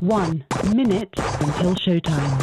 1 minute until showtime.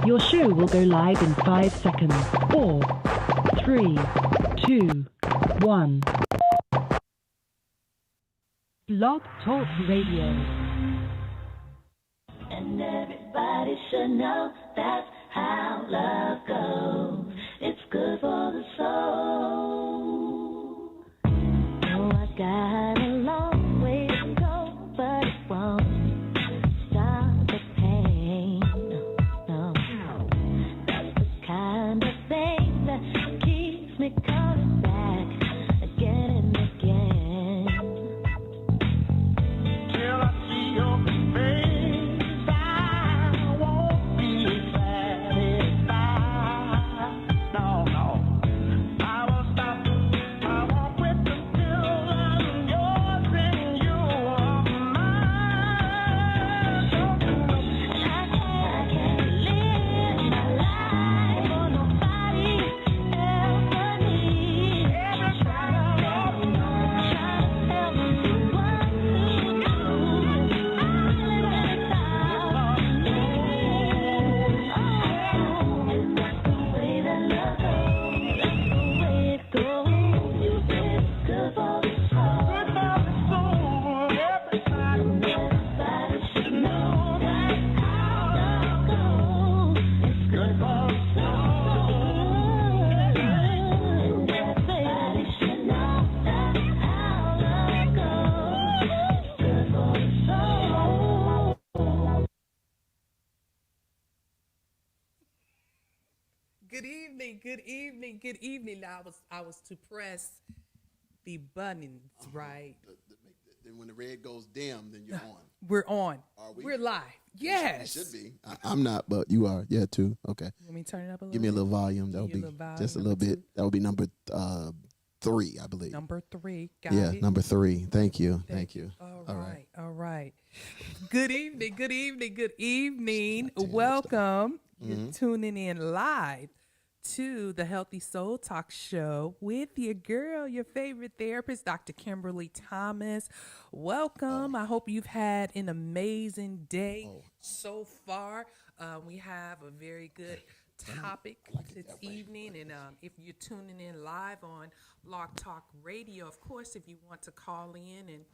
Your show will go live in 5 seconds. 4, 3, 2, 1. Blog Talk Radio. And everybody should know that's how love goes. It's good for the soul. Oh, I got a long way to go, but it won't stop the pain. No, that's the kind of thing that keeps me coming back again and again. Till I see your face, I won't be satisfied. No, I won't stop. I won't quit until I'm yours and you are mine. Don't you know I can't live my life for nobody else but me. Try to help me what to do. I live without you. And that's the way that love goes. That's the way it goes. You said it's good for the soul. Good for the soul. Everybody should know that's how love goes. It's good for the soul. Everybody should know that's how love goes. It's good for the soul. Good evening, good evening, good evening. Now I was to press the buttons, right? Then when the red goes dim, then you're on. We're on. Are we? We're live. Yes. It should be. I'm not, but you are. Yeah, too. Okay. Let me turn it up a little Give me a bit. little volume. That would Give be you a little volume. just a little Number bit. two. That would be number 3, I believe. Number 3. Got Yeah, it. number 3. Thank you. Thank you. All All right. All right. Good evening. Good evening. Good evening. Stop, Tina, Welcome. You're Mhm. tuning in live to the Healthy Soul Talk Show with your girl, your favorite therapist, Dr. Kimberly Thomas. Welcome. I hope you've had an amazing day so far. We have a very good topic this evening. And if you're tuning in live on Blog Talk Radio, of course, if you want to call in and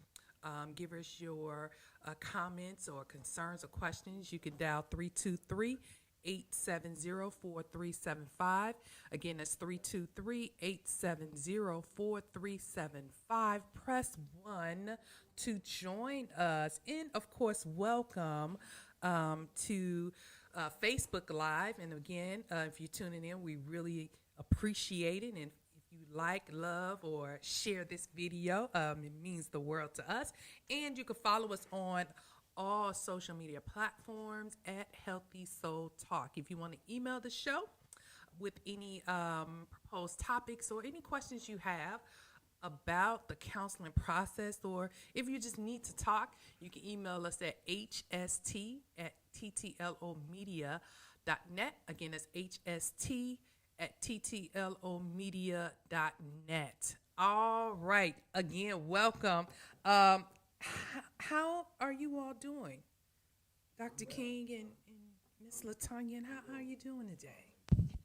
give us your comments or concerns or questions, you can dial 323-870-4375. Again, that's 323-870-4375. Press 1 to join us. And, of course, welcome to Facebook Live. And, again, if you're tuning in, we really appreciate it. And if you like, love, or share this video, it means the world to us. And you can follow us on all social media platforms at Healthy Soul Talk. If you want to email the show with any proposed topics or any questions you have about the counseling process, or if you just need to talk, you can email us at hst@ttlomedia.net. Again, that's hst@ttlomedia.net. All right. Again, welcome. How are you all doing? Dr. King and Miss LaTanya, and how are you doing today?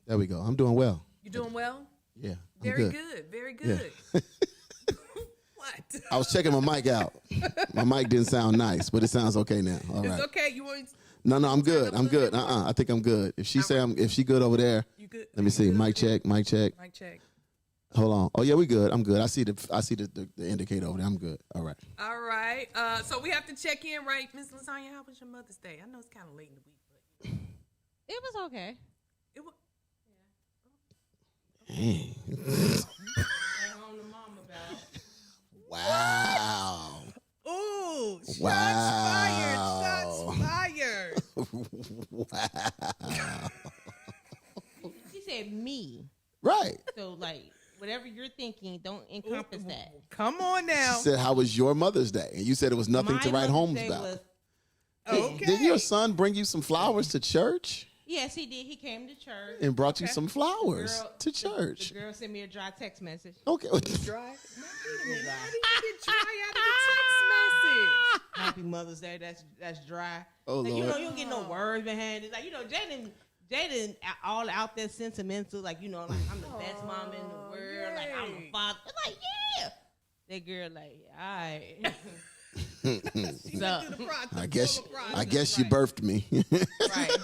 There we go. I'm doing well. You doing well? Yeah. I'm Very good. Very good. Yeah. What? I was checking my mic out. My mic didn't sound nice, but it sounds okay now. All right. It's okay. You want? No, I'm good. I'm good. I think I'm good. If she if she good over there, You good? let me see. Mic check. Mic check. Hold on. Oh yeah, we good. I'm good. I see the indicator over there. I'm good. All right. All right. So we have to check in, right, Miss Lasagna? How was your Mother's Day? I know it's kind of late in the week, but It was okay. it was. Dang. On the mom about. Wow. Ooh, shots Wow. fired. Wow. She said me. Right. So like whatever you're thinking, don't encompass that. Come on now. She said, "How was your Mother's Day?" And you said it was nothing to write homes about. Okay. Didn't your son bring you some flowers to church? Yes, he did. He came to church. And brought you some flowers to The church. girl sent me a dry text message. Okay. Dry. How did you get dry out of the text message? Happy Mother's Day. That's dry. Oh, like, Lord. you don't get no words behind it. Like, Jaden all out there sentimental. Like, like I'm the best mom in the world. Like, I'm a father. Like, yeah. That girl, like, all right. So, I guess you birthed me. right.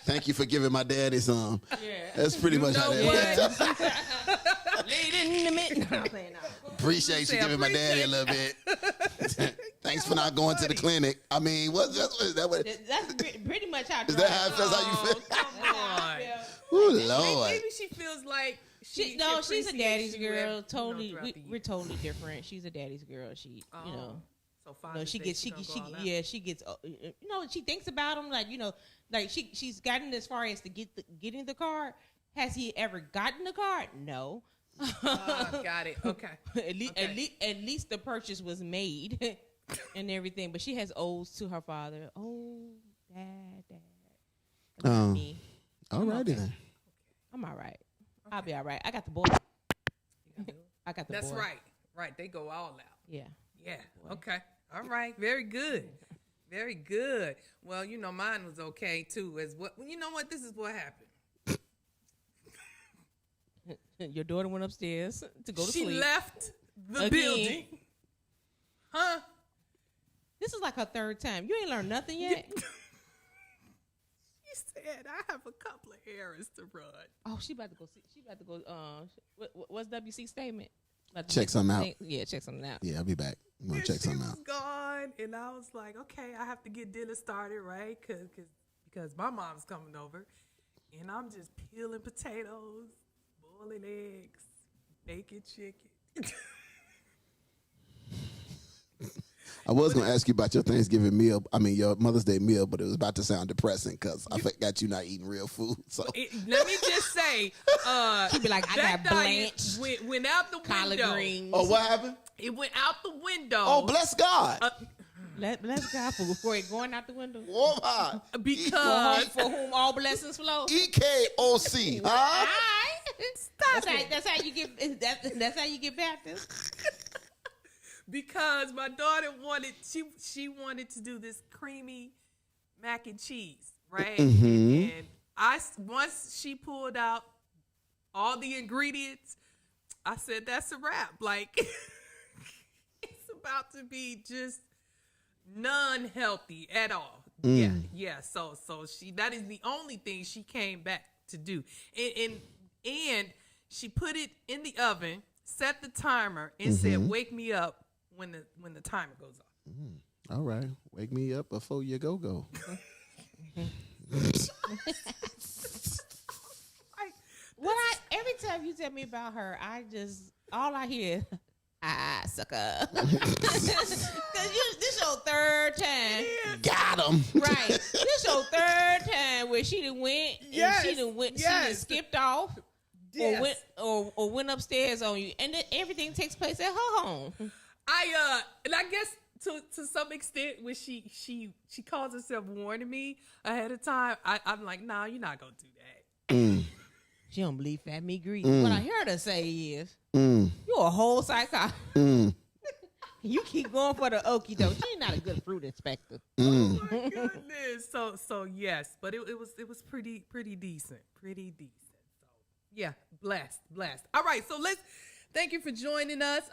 Thank you for giving my daddy some. Yeah. That's pretty much how that went. Late in the midnight. No, I'm saying no. Appreciate you giving my daddy a little bit. Thanks for not going to the clinic. I mean, what is that? What, That's pretty much how. is that how you feel? Come on. Ooh, Lord. Maybe she feels like She's a daddy's girl. Totally, we're totally different. She's a daddy's girl. She, So Father's she Day, gets, she gets, she thinks about him. Like she's gotten as far as to getting the card. Has he ever gotten the card? No. Got it. Okay. At least the purchase was made and everything. But she has odes to her father. Oh, dad. Me. All righty then. I'm all right. Okay. I'll be all right. I got the boy. I got the boy. That's right. Right. They go all out. Yeah. Yeah. Okay. All right. Very good. Very good. Well, mine was okay too. This is what happened. Your daughter went upstairs to go to sleep. She left the Again. building. Huh? This is like her third time. You ain't learned nothing yet. She said, "I have a couple of errands to run." Oh, she about to go. She about to go. What's WC statement? Check something out. Yeah, check something out. Yeah, I'll be back. I'm gonna check something out. She was gone, and I was like, "Okay, I have to get dinner started, right? Because my mom's coming over, and I'm just peeling potatoes, boiling eggs, baking chicken." I was going to ask you about your Thanksgiving meal. I mean, your Mother's Day meal, but it was about to sound depressing because I forgot you not eating real food. So Let me just say, she'd be like, "I that got diet blanched went out the collard window. greens." oh, what happened? It went out the window. Oh, bless God. Let's go before it going out the window. Woman. Because For whom all blessings flow. EKOC. Huh? All right. Stop That's how you get. That's how you get Baptist. because my daughter she wanted to do this creamy mac and cheese, right? Mm-hmm. And once she pulled out all the ingredients, I said, "That's a wrap." Like it's about to be just non-healthy at all. Yeah. So that is the only thing she came back to do, and she put it in the oven, set the timer, and said, "Wake me up when the timer goes off." All right. Wake me up before you go. Every time you tell me about her, all I hear, sucker. Because this your third time. Got him. Right. This your third time where she done went Yes, and she done yes. skipped off Yes. or went upstairs on you. And then everything takes place at her home. And I guess to some extent when she calls herself warning me ahead of time, I'm like, "Nah, you're not gonna do that." She don't believe fat meat grease. What I heard her say is, "You're a whole psycho." You keep going for the okie doke. She's not a good fruit inspector. Oh my goodness. So yes, but it was pretty decent. Pretty decent. So yeah, blessed. All right, so Thank you for joining us.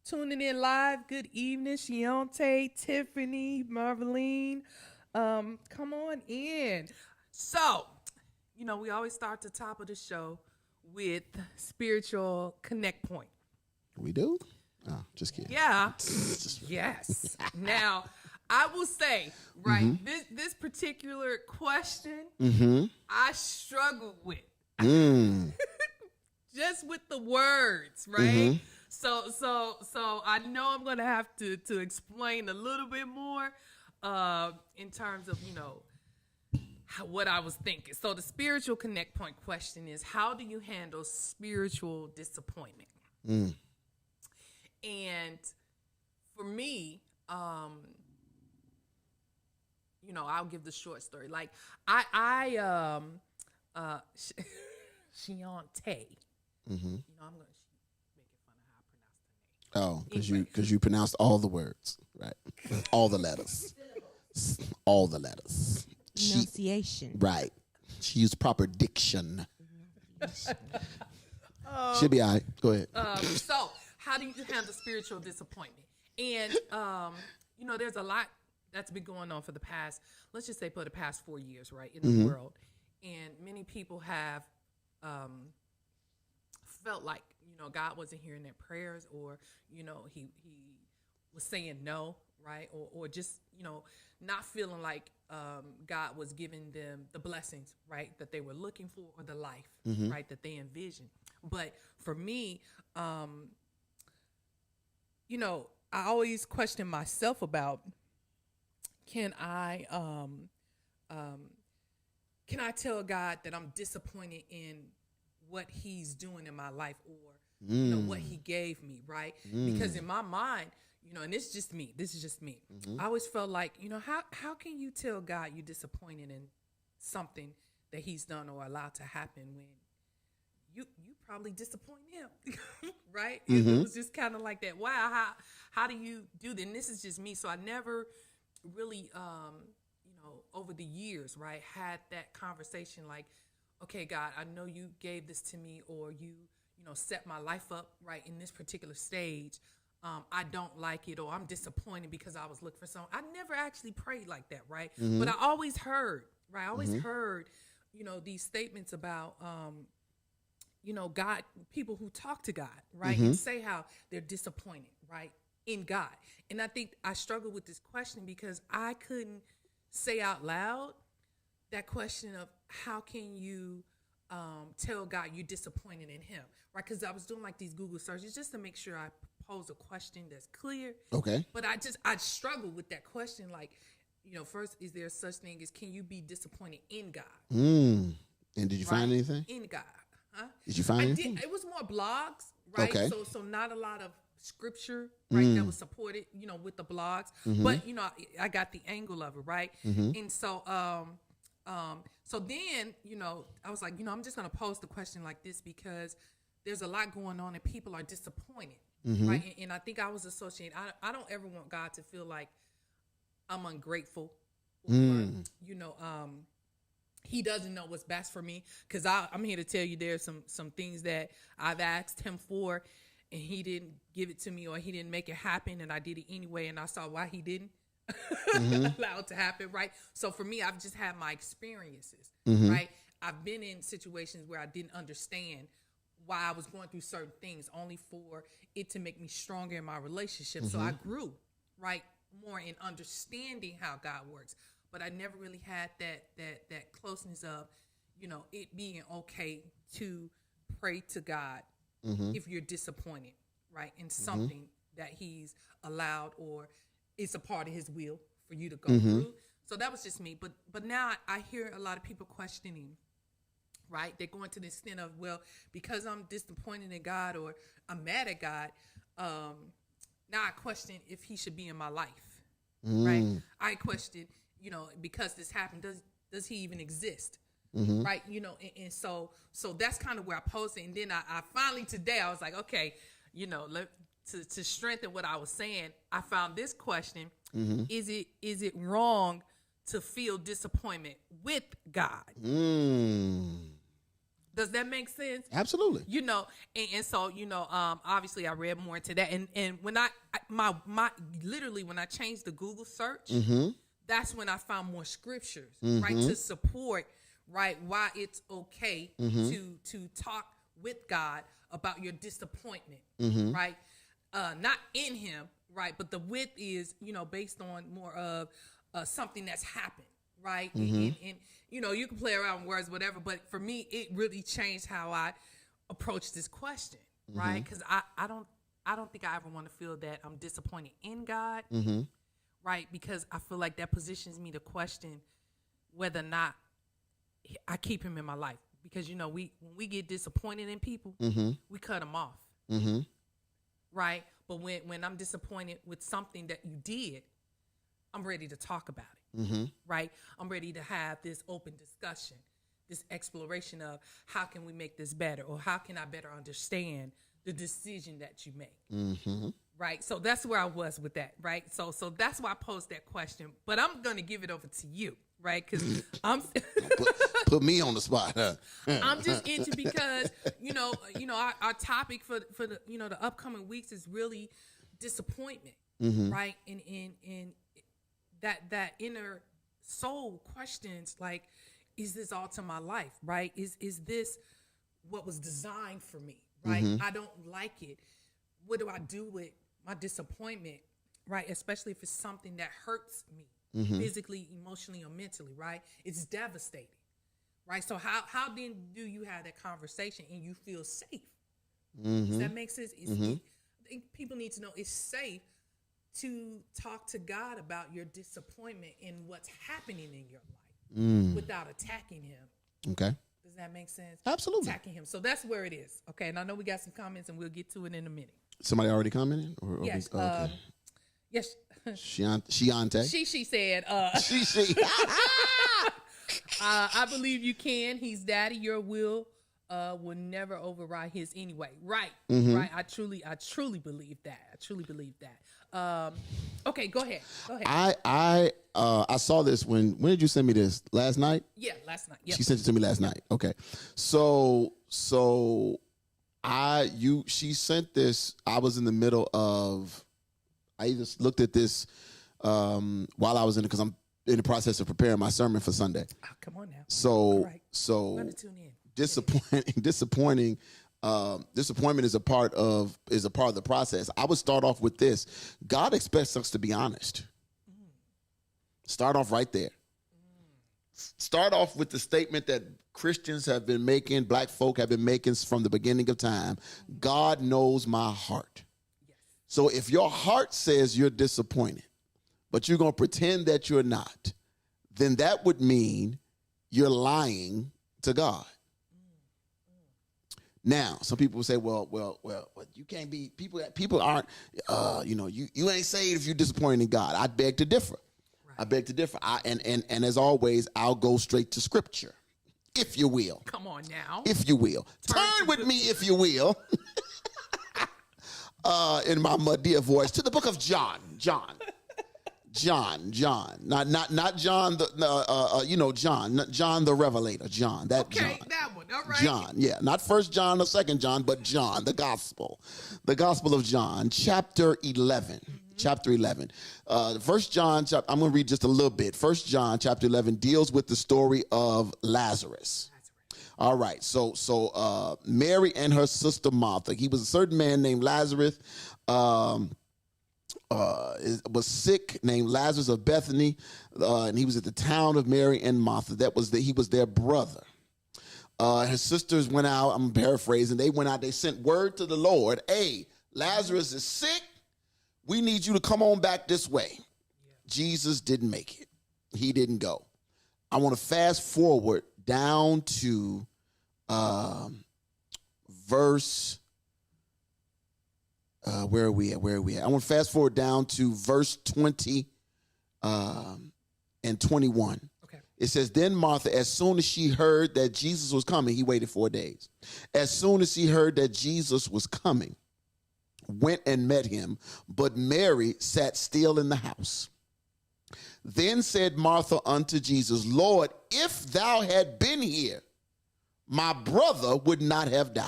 Tuning in live. Good evening, Shionte, Tiffany, Marveline. Come on in. So, we always start the top of the show with spiritual connect point. We do? Oh, just kidding. Yeah. Yes. Now, I will say, right, this particular question, I struggled with. Just with the words, right? So I know I'm gonna have to explain a little bit more in terms of what I was thinking. So the spiritual connect point question is, how do you handle spiritual disappointment? And for me, I'll give the short story. Like Shionte. I'm gonna make it fun of how I pronounce the name. Oh, because you pronounced all the words, right? All the letters. All the letters. Enunciation. Right. She used proper diction. She'll be all right. Go ahead. So, how do you handle spiritual disappointment? And, there's a lot that's been going on for the past 4 years, right, in the world. And many people have felt like, God wasn't hearing their prayers, or, he was saying no, right? Or just, not feeling like God was giving them the blessings, right, that they were looking for, or the life, right, that they envisioned. But for me, I always question myself about, can I tell God that I'm disappointed in what he's doing in my life, or what he gave me, right? Because in my mind, and this is just me. I always felt like, how can you tell God you're disappointed in something that he's done or allowed to happen when you probably disappoint him, right? It was just kind of like that. Wow, how do you do that? And this is just me. So I never really, over the years, right, had that conversation like, okay, God, I know you gave this to me, or you set my life up right in this particular stage. I don't like it, or I'm disappointed because I was looking for something. I never actually prayed like that, right? But I always heard, right? I always heard, these statements about, God, people who talk to God, right? And say how they're disappointed, right, in God. And I think I struggled with this question because I couldn't say out loud that question of, how can you tell God you're disappointed in him, right? Because I was doing like these Google searches just to make sure I pose a question that's clear. Okay. But I struggled with that question. Like, first, is there such thing as, can you be disappointed in God? And did you find anything? In God. Huh? Did you find anything? It was more blogs, right? Okay. So not a lot of scripture, right, that was supported, with the blogs. But, I got the angle of it, right? And so, so then, I was like, I'm just going to pose the question like this because there's a lot going on and people are disappointed, right? And I think I was associated. I don't ever want God to feel like I'm ungrateful, or, he doesn't know what's best for me. Because I'm here to tell you there's some things that I've asked him for and he didn't give it to me, or he didn't make it happen, and I did it anyway, and I saw why he didn't allow it to happen, right? So for me, I've just had my experiences, right? I've been in situations where I didn't understand why I was going through certain things, only for it to make me stronger in my relationship. So I grew, right, more in understanding how God works. But I never really had that closeness of, it being okay to pray to God if you're disappointed, right, in something that he's allowed, or it's a part of his will for you to go through. So that was just me. But now I hear a lot of people questioning, right? They're going to the extent of, well, because I'm disappointed in God, or I'm mad at God, now I question if he should be in my life, right? I question, because this happened, does he even exist? Right? And so that's kind of where I posted. And then I finally today, I was like, okay, to strengthen what I was saying, I found this question. Is it wrong to feel disappointment with God? Does that make sense? Absolutely. You know, and so, you know, obviously I read more into that. And when I literally when I changed the Google search, that's when I found more scriptures, right, to support, right, why it's okay to talk with God about your disappointment, right? Not in him, right, but the with is, you know, based on more of something that's happened, right? And you know, you can play around with words, whatever, but for me, it really changed how I approach this question, right? Because I don't think I ever want to feel that I'm disappointed in God, right? Because I feel like that positions me to question whether or not I keep him in my life. Because, you know, when we get disappointed in people, we cut them off, right? But when I'm disappointed with something that you did, I'm ready to talk about it, right? I'm ready to have this open discussion, this exploration of how can we make this better, or how can I better understand the decision that you make, right? So that's where I was with that, right? So that's why I posed that question. But I'm going to give it over to you, right? Because I'm put me on the spot. Huh? I'm just into because you know our topic for the you know the upcoming weeks is really disappointment, right? And that inner soul questions like, is this all to my life, right? Is this what was designed for me, right? I don't like it. What do I do with my disappointment, right? Especially if it's something that hurts me physically, emotionally, or mentally, right? It's devastating, right? So how then do you have that conversation and you feel safe? Does that make sense? I think people need to know it's safe to talk to God about your disappointment in what's happening in your life without attacking him. Okay. Does that make sense? Absolutely. Attacking him. So that's where it is. Okay. And I know we got some comments and we'll get to it in a minute. Somebody already commented? Or Yes. okay. Yes. Shiante. She said, She. I believe you can. He's daddy. Your will never override his anyway. Right. Right. I truly believe that. Okay, go ahead. I saw this when did you send me this? Last night? Yeah, last night. Yep. She sent it to me last night. Okay. So she sent this. I was in the middle of, I just looked at this while I was in it because I'm in the process of preparing my sermon for Sunday. Oh, come on now. So right. so tune in. disappointment is a part of the process. I would start off with this. God expects us to be honest. Start off right there. Start off with the statement that Christians have been making, black folk have been making from the beginning of time. God knows my heart. Yes. So if your heart says you're disappointed, but you're going to pretend that you're not, then that would mean you're lying to God. Now, some people will say, well, you can't be, people aren't, you ain't saved if you're disappointed in God. I beg to differ. Right. I beg to differ. And as always, I'll go straight to scripture, if you will. Come on now. If you will. Turn with me, if you will, in my Madea voice, to the book of John. John, not John John the Revelator, John. That okay, John. that one. All right. John, yeah, not 1 John or 2 John, but John, the Gospel of John, chapter 11. Chapter 11. 1 John, I'm going to read just a little bit. 1 John, chapter 11, deals with the story of Lazarus. All right, so Mary and her sister Martha. He was a certain man named Lazarus. Was sick, named Lazarus of Bethany, and he was at the town of Mary and Martha. He was their brother. His sisters went out, I'm paraphrasing, they went out, they sent word to the Lord, hey, Lazarus is sick, we need you to come on back this way. Yeah. Jesus didn't make it. He didn't go. I want to fast forward down to verse... where are we at? I want to fast forward down to verse 20 and 21. Okay. It says, then Martha, as soon as she heard that Jesus was coming, he waited 4 days. As soon as he heard that Jesus was coming, went and met him, but Mary sat still in the house. Then said Martha unto Jesus, Lord, if thou had been here, my brother would not have died.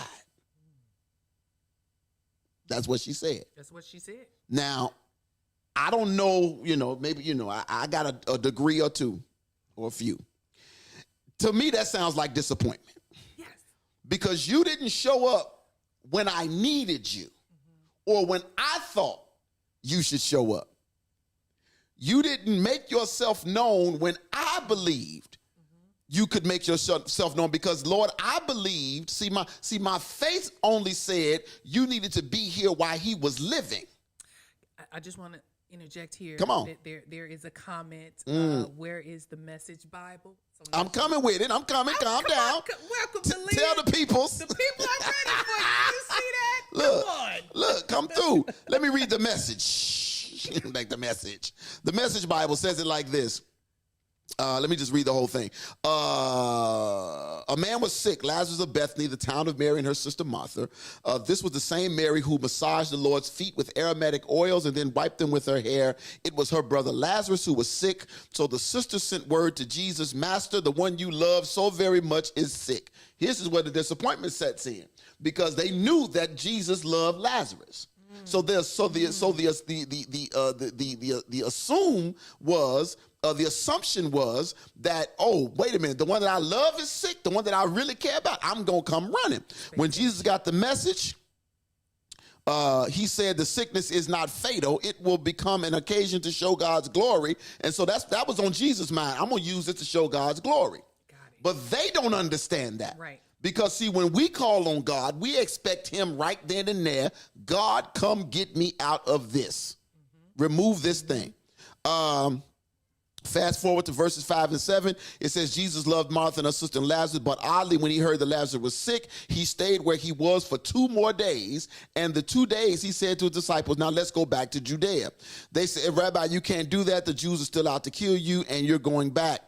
That's what she said. That's what she said. Now, I don't know, maybe, I got a degree or two or a few. To me, that sounds like disappointment. Yes. Because you didn't show up when I needed you or when I thought you should show up. You didn't make yourself known when I believed you could make yourself known, because, Lord, I believed. See, my faith only said you needed to be here while he was living. I just want to interject here. Come on. There is a comment. Where is the Message Bible? I'm coming with it. I'm coming. Calm down. Welcome to Leah. Tell the peoples. The people are ready for you. You see that? Look, Come on. look, come through. Let me read the message. Like the message. The Message Bible says it like this. Let me just read the whole thing. A man was sick, Lazarus of Bethany, the town of Mary and her sister Martha. This was the same Mary who massaged the Lord's feet with aromatic oils and then wiped them with her hair. It was her brother Lazarus who was sick. So the sister sent word to Jesus, Master, the one you love so very much is sick. Here's where the disappointment sets in, because they knew that Jesus loved Lazarus. So the assumption was that, oh, wait a minute, the one that I love is sick, the one that I really care about, I'm going to come running. When Jesus got the message, he said the sickness is not fatal. It will become an occasion to show God's glory. And so that was on Jesus' mind. I'm going to use it to show God's glory. But they don't understand that. Right. Because, see, when we call on God, we expect him right then and there. God, come get me out of this. Remove this thing. Fast forward to verses 5 and 7. It says Jesus loved Martha and her sister Lazarus, but oddly, when he heard that Lazarus was sick, he stayed where he was for 2 more days. And the 2 days he said to his disciples, now let's go back to Judea. They said, Rabbi, you can't do that. The Jews are still out to kill you, and you're going back.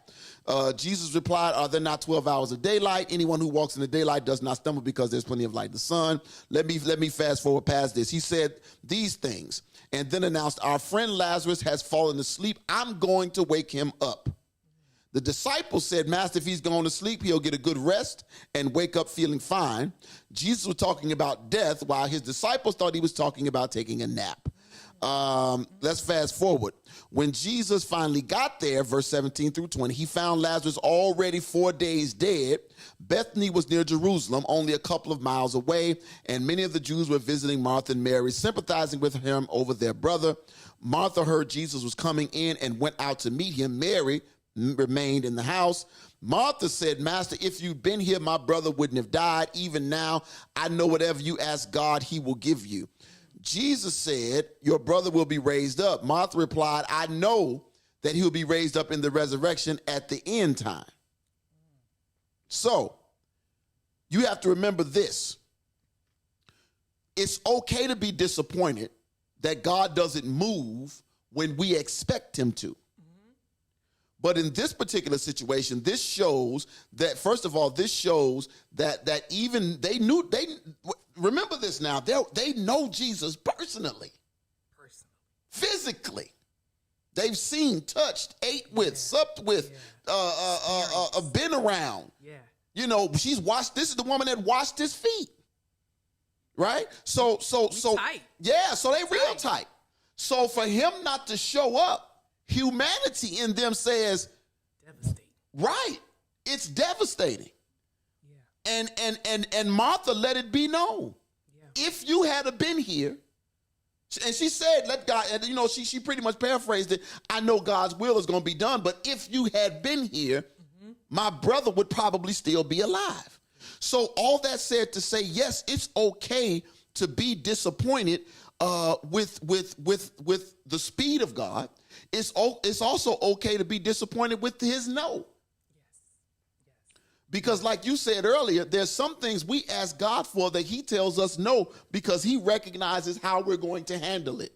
Jesus replied, are there not 12 hours of daylight? Anyone who walks in the daylight does not stumble, because there's plenty of light in the sun. Let me fast forward past this. He said these things and then announced, our friend Lazarus has fallen asleep. I'm going to wake him up. The disciples said, Master, if he's going to sleep, he'll get a good rest and wake up feeling fine. Jesus was talking about death, while his disciples thought he was talking about taking a nap. Let's fast forward. When Jesus finally got there, verse 17 through 20, he found Lazarus already 4 days dead. Bethany was near Jerusalem, only a couple of miles away, and many of the Jews were visiting Martha and Mary, sympathizing with him over their brother. Martha heard Jesus was coming in and went out to meet him. Mary remained in the house. Martha said, Master, if you'd been here, my brother wouldn't have died. Even now, I know whatever you ask God, he will give you. Jesus said, your brother will be raised up. Martha replied, I know that he will be raised up in the resurrection at the end time. So, you have to remember this. It's okay to be disappointed that God doesn't move when we expect him to. But in this particular situation, this shows that, first of all, this shows that even they remember this now, they know Jesus personally. Physically. They've seen, touched, ate with, supped with, been around. Yeah. You know, she's washed, this is the woman that washed his feet. Right? So tight. Yeah, so they real tight. So for him not to show up, humanity in them says, devastating. Right. It's devastating. Yeah. And Martha let it be known. Yeah. If you had been here, and she said, let God, and you know, she pretty much paraphrased it. I know God's will is going to be done, but if you had been here, my brother would probably still be alive. So all that said to say, yes, it's okay to be disappointed with the speed of God. It's also okay to be disappointed with his no. Because like you said earlier, there's some things we ask God for that he tells us no, because he recognizes how we're going to handle it.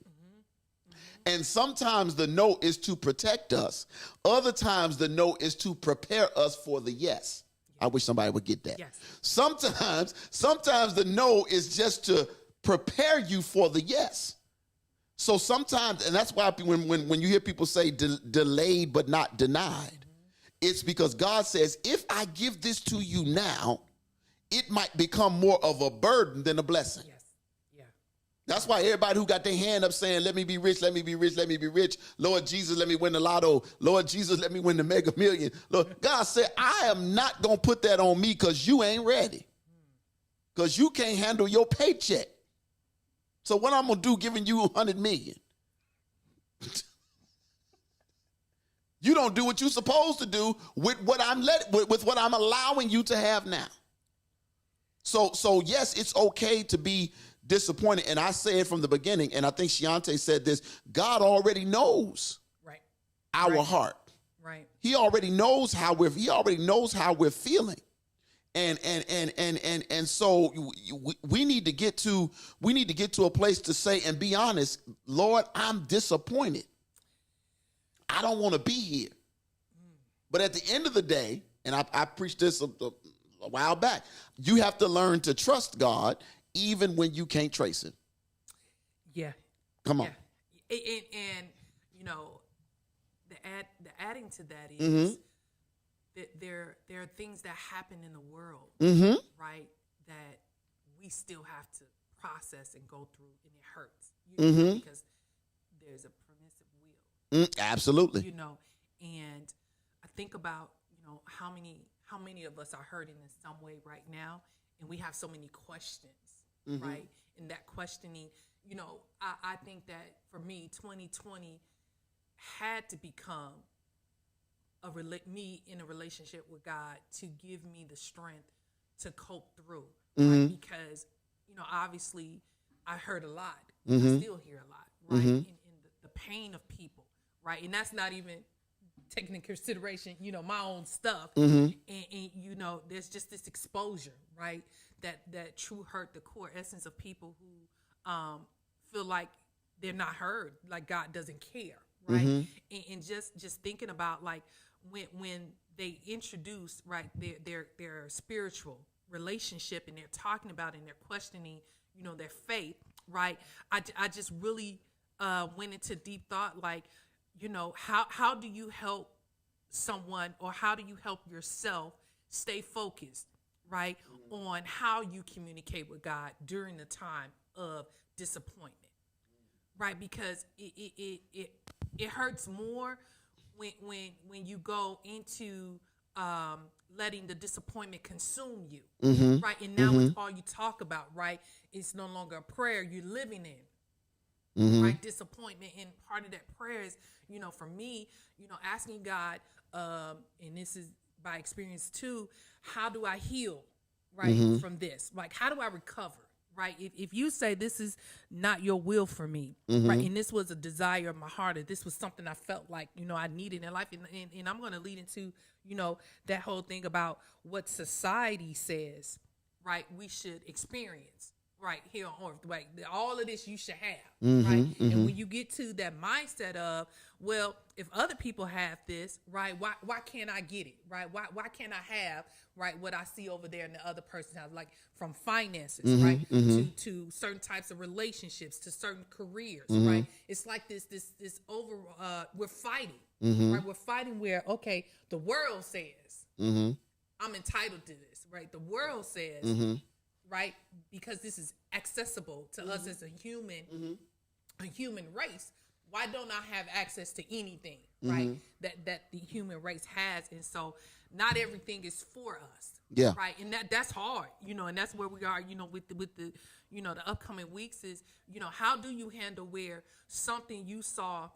And sometimes the no is to protect us. Other times the no is to prepare us for the yes. I wish somebody would get that. Yes. Sometimes the no is just to prepare you for the yes. So sometimes, and that's why when you hear people say delayed but not denied, it's because God says, if I give this to you now, it might become more of a burden than a blessing. Yes. Yeah. That's why everybody who got their hand up saying, let me be rich, let me be rich, let me be rich. Lord Jesus, let me win the lotto. Lord Jesus, let me win the mega million. Lord, God said, I am not going to put that on me because you ain't ready. Because you can't handle your paycheck. So what I'm going to do giving you 100 million? You don't do what you're supposed to do with what with what I'm allowing you to have now. So yes, it's okay to be disappointed. And I say it from the beginning, and I think Shiante said this, God already knows our heart. Right. He already knows how we're feeling. And so we need to get to a place to say and be honest, Lord, I'm disappointed. I don't want to be here. But at the end of the day, and I preached this a while back, you have to learn to trust God even when you can't trace him. Yeah. Come on. Yeah. And you know, the adding to that is that there are things that happen in the world, right, that we still have to process and go through, and it hurts, because there's a permissive will. Absolutely. You know, and I think about, how many of us are hurting in some way right now, and we have so many questions, right? And that questioning, I think that for me, 2020 had to become me in a relationship with God to give me the strength to cope through, right? Because, obviously I heard a lot. I still hear a lot, right? In the pain of people, right? And that's not even taking into consideration, my own stuff. And there's just this exposure, right? That true hurt, the core essence of people who feel like they're not heard, like God doesn't care, right? And just thinking about, like, when they introduce, right, their spiritual relationship, and they're talking about and they're questioning, their faith, right? I just really went into deep thought, like, how do you help someone, or how do you help yourself stay focused, right, on how you communicate with God during the time of disappointment, right? Because it hurts more when you go into letting the disappointment consume you, right? And now it's all you talk about, right? It's no longer a prayer you're living in, right? Disappointment. And part of that prayer is, for me, asking God, and this is by experience too, how do I heal, right, from this? Like, how do I recover? Right. If you say this is not your will for me, right, and this was a desire of my heart, or this was something I felt like, I needed in life, and I'm going to lead into, that whole thing about what society says, right, we should experience, right, here on earth, right, all of this you should have, right, and when you get to that mindset of, well, if other people have this, right, why can't I get it, right, why can't I have, right, what I see over there in the other person's house, like from finances, right, to certain types of relationships, to certain careers, right? It's like this over, we're fighting, right? We're fighting where, okay, the world says, I'm entitled to this, right? The world says, right, because this is accessible to us as a human race. Why don't I have access to anything, right, that the human race has? And so not everything is for us, right? And that's hard, and that's where we are, with the the upcoming weeks is, how do you handle where something you saw,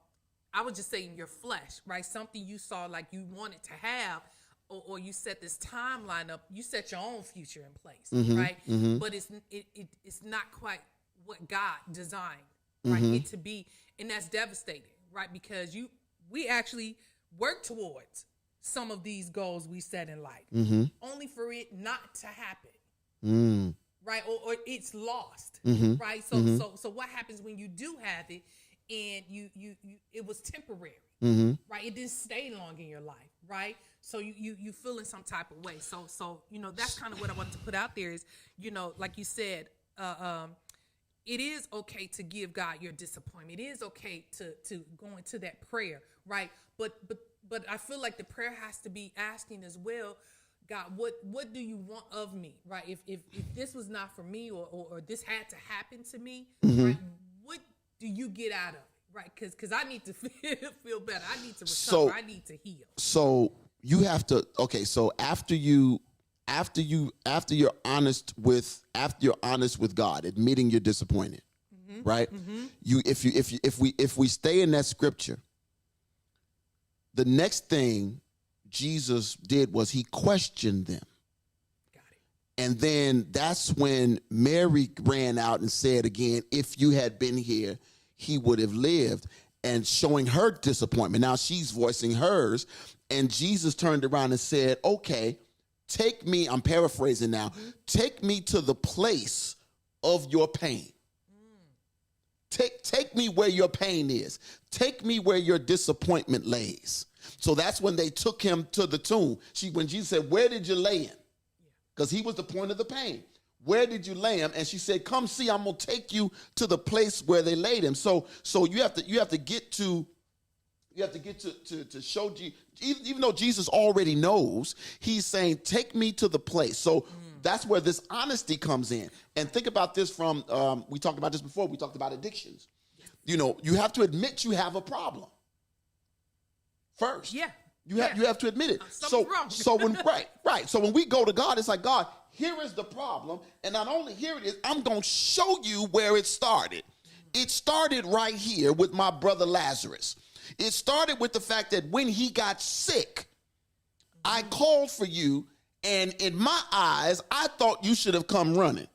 I would just say in your flesh, right, something you saw like you wanted to have, or you set this timeline up, you set your own future in place, right? But it's not quite what God designed, right, it to be. And that's devastating, right? Because we actually work towards some of these goals we set in life, only for it not to happen, right? Or it's lost, right? So what happens when you do have it, and you it was temporary, right? It didn't stay long in your life, right? So you feel in some type of way. So that's kind of what I wanted to put out there is, like you said, it is okay to give God your disappointment. It is okay to go into that prayer, right? But I feel like the prayer has to be asking as well, God, what do you want of me, right? If this was not for me, or this had to happen to me, right? What do you get out of it, right? Because I need to feel better. I need to recover. I need to heal. So you have to. Okay, so after you're honest with God, admitting you're disappointed, right? If we stay in that scripture, the next thing Jesus did was he questioned them. Got it. And then that's when Mary ran out and said again, if you had been here, he would have lived, and showing her disappointment. Now she's voicing hers, and Jesus turned around and said, okay, take me, I'm paraphrasing now, take me to the place of your pain. Take me where your pain is. Take me where your disappointment lays. So that's when they took him to the tomb. When Jesus said, where did you lay him? Because he was the point of the pain. Where did you lay him? And she said, come see, I'm going to take you to the place where they laid him. So you have to get to show, even though Jesus already knows, he's saying, take me to the place. So that's where this honesty comes in. And think about this from, we talked about this before, we talked about addictions. You have to admit you have a problem first. Yeah. You have to admit it. Wrong. So when we go to God, it's like, God, here is the problem. And not only here it is, I'm going to show you where it started. It started right here with my brother Lazarus. It started with the fact that when he got sick, I called for you, and in my eyes, I thought you should have come running.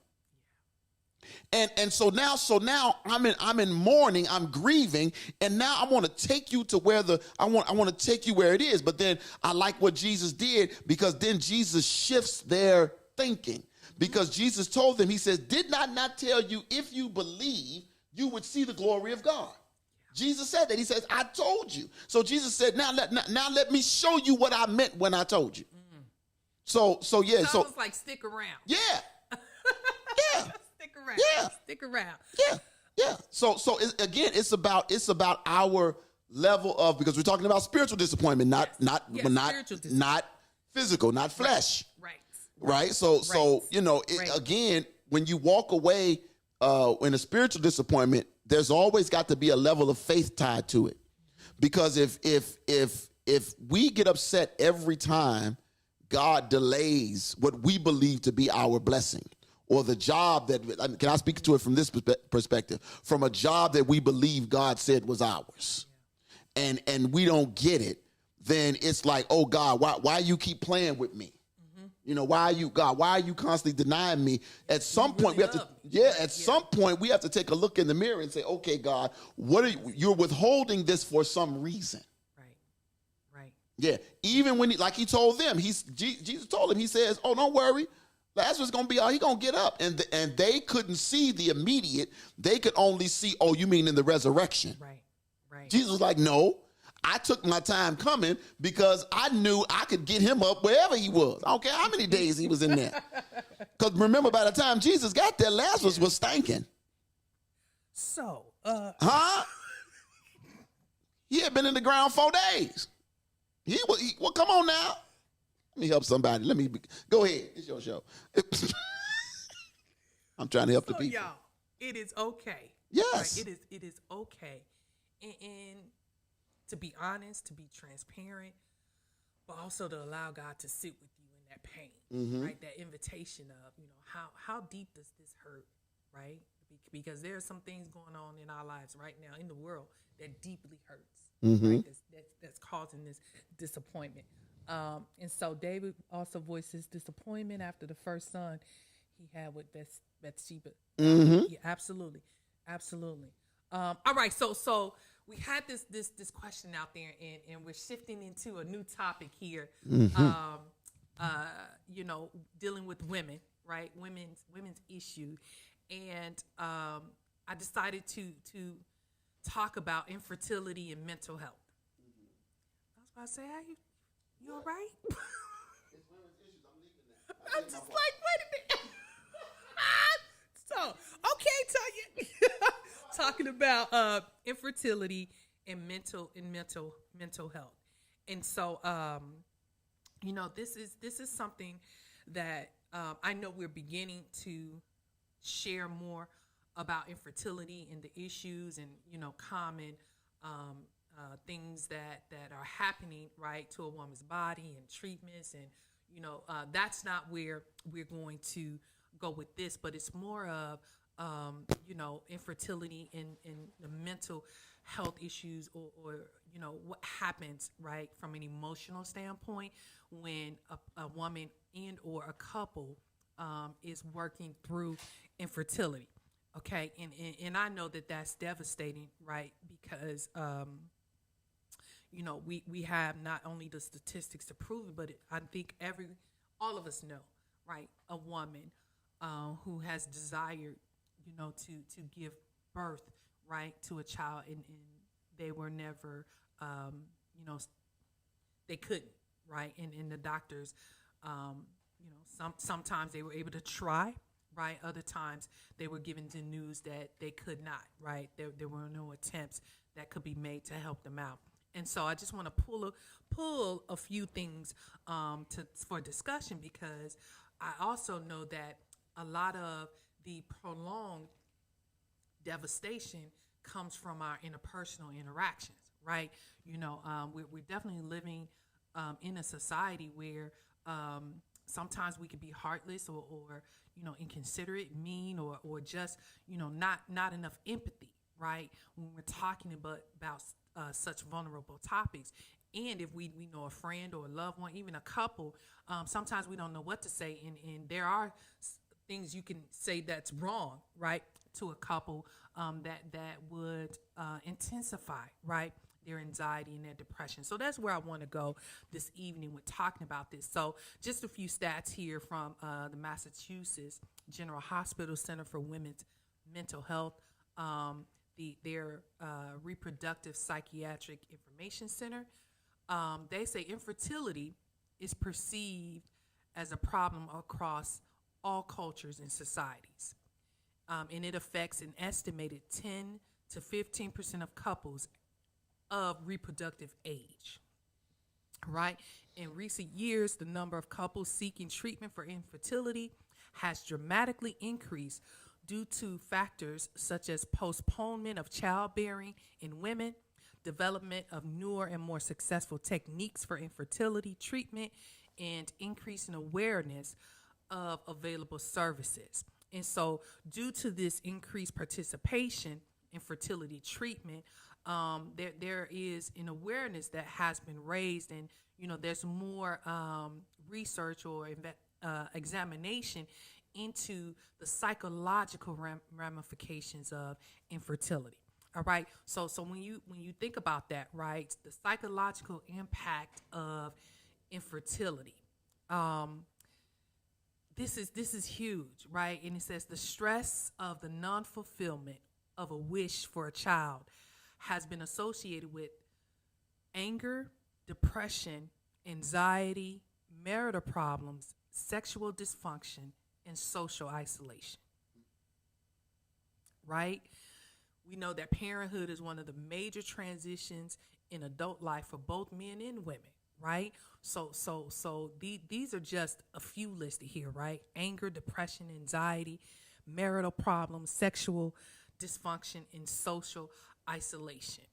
And so now I'm in mourning, I'm grieving, and now I want to take you to where I want to take you where it is. But then I like what Jesus did, because then Jesus shifts their thinking. Because Jesus told them, he says, did not tell you, if you believe, you would see the glory of God. Jesus said that. He says, I told you. So Jesus said, now let me show you what I meant when I told you. So yeah. So it's like, stick around. Yeah. Yeah. Stick around. Yeah. Stick around. Yeah. So it's about our level of, because we're talking about spiritual disappointment, not physical, not flesh. Right. So again, when you walk away in a spiritual disappointment, there's always got to be a level of faith tied to it. Because if we get upset every time God delays what we believe to be our blessing, or the job that, can I speak to it from this perspective, from a job that we believe God said was ours, and we don't get it, then it's like, oh God, why you keep playing with me? Why are you constantly denying me? At some point, some point we have to take a look in the mirror and say, okay, God, you're withholding this for some reason. Right. Yeah. Even when he told them, Jesus told him, he says, oh, don't worry, Lazarus is going to be out. He's going to get up. And they couldn't see the immediate. They could only see, oh, you mean in the resurrection. Right. Jesus was like, no. I took my time coming because I knew I could get him up wherever he was. I don't care how many days he was in there. Because remember, by the time Jesus got there, Lazarus was stinking. So, he had been in the ground 4 days. Well, come on now. Let me help somebody. Go ahead. It's your show. I'm trying to help the people. Y'all, it is okay. Yes. Right? It is okay. And to be honest, to be transparent, but also to allow God to sit with you in that pain, right? That invitation of, how deep does this hurt, right? Because there are some things going on in our lives right now in the world that deeply hurts, right? That's causing this disappointment. And so David also voiced his disappointment after the first son he had with Bathsheba. Yeah, absolutely. All right, so we had this question out there, and we're shifting into a new topic here. Dealing with women, right? Women's issue, and I decided to talk about infertility and mental health. I was about to say, you all right? It's women's issues. I'm leaving that. I'm just like, wait a minute. So, okay, Tanya, talking about infertility and mental health. And so, This is something that I know we're beginning to share more about infertility and the issues and common things that are happening right to a woman's body and treatments and that's not where we're going to go with this, but it's more of infertility and the mental health issues or what happens right from an emotional standpoint when a woman and or a couple is working through infertility. Okay, and I know that that's devastating, right? Because we have not only the statistics to prove it, but I think all of us know, right? A woman who has desired, to give birth, right, to a child, and they were never, they couldn't, right? And the doctors, sometimes they were able to try, right? Other times they were given the news that they could not, right? There were no attempts that could be made to help them out. And so I just want to pull a few things for discussion, because I also know that a lot of the prolonged devastation comes from our interpersonal interactions, right? We're definitely living in a society where sometimes we could be heartless or inconsiderate, mean, or just not enough empathy, right? When we're talking about such vulnerable topics. And if we know a friend or a loved one, even a couple, sometimes we don't know what to say, and there are things you can say that's wrong, right, to a couple that would intensify, right, their anxiety and their depression. So that's where I want to go this evening with talking about this. So just a few stats here from the Massachusetts General Hospital Center for Women's Mental Health, their Reproductive Psychiatric Information Center. They say infertility is perceived as a problem across all cultures and societies. And it affects an estimated 10 to 15% of couples of reproductive age. Right? In recent years, the number of couples seeking treatment for infertility has dramatically increased due to factors such as postponement of childbearing in women, development of newer and more successful techniques for infertility treatment, and increase in awareness of available services. And so due to this increased participation in fertility treatment, there is an awareness that has been raised, and there's more research or examination into the psychological ramifications of infertility. All right. So when you think about that, right, the psychological impact of infertility, this is huge, right? And it says the stress of the non-fulfillment of a wish for a child has been associated with anger, depression, anxiety, marital problems, sexual dysfunction, and social isolation. Right? We know that parenthood is one of the major transitions in adult life for both men and women, right? So these are just a few listed here, right? Anger, depression, anxiety, marital problems, sexual dysfunction, and social isolation.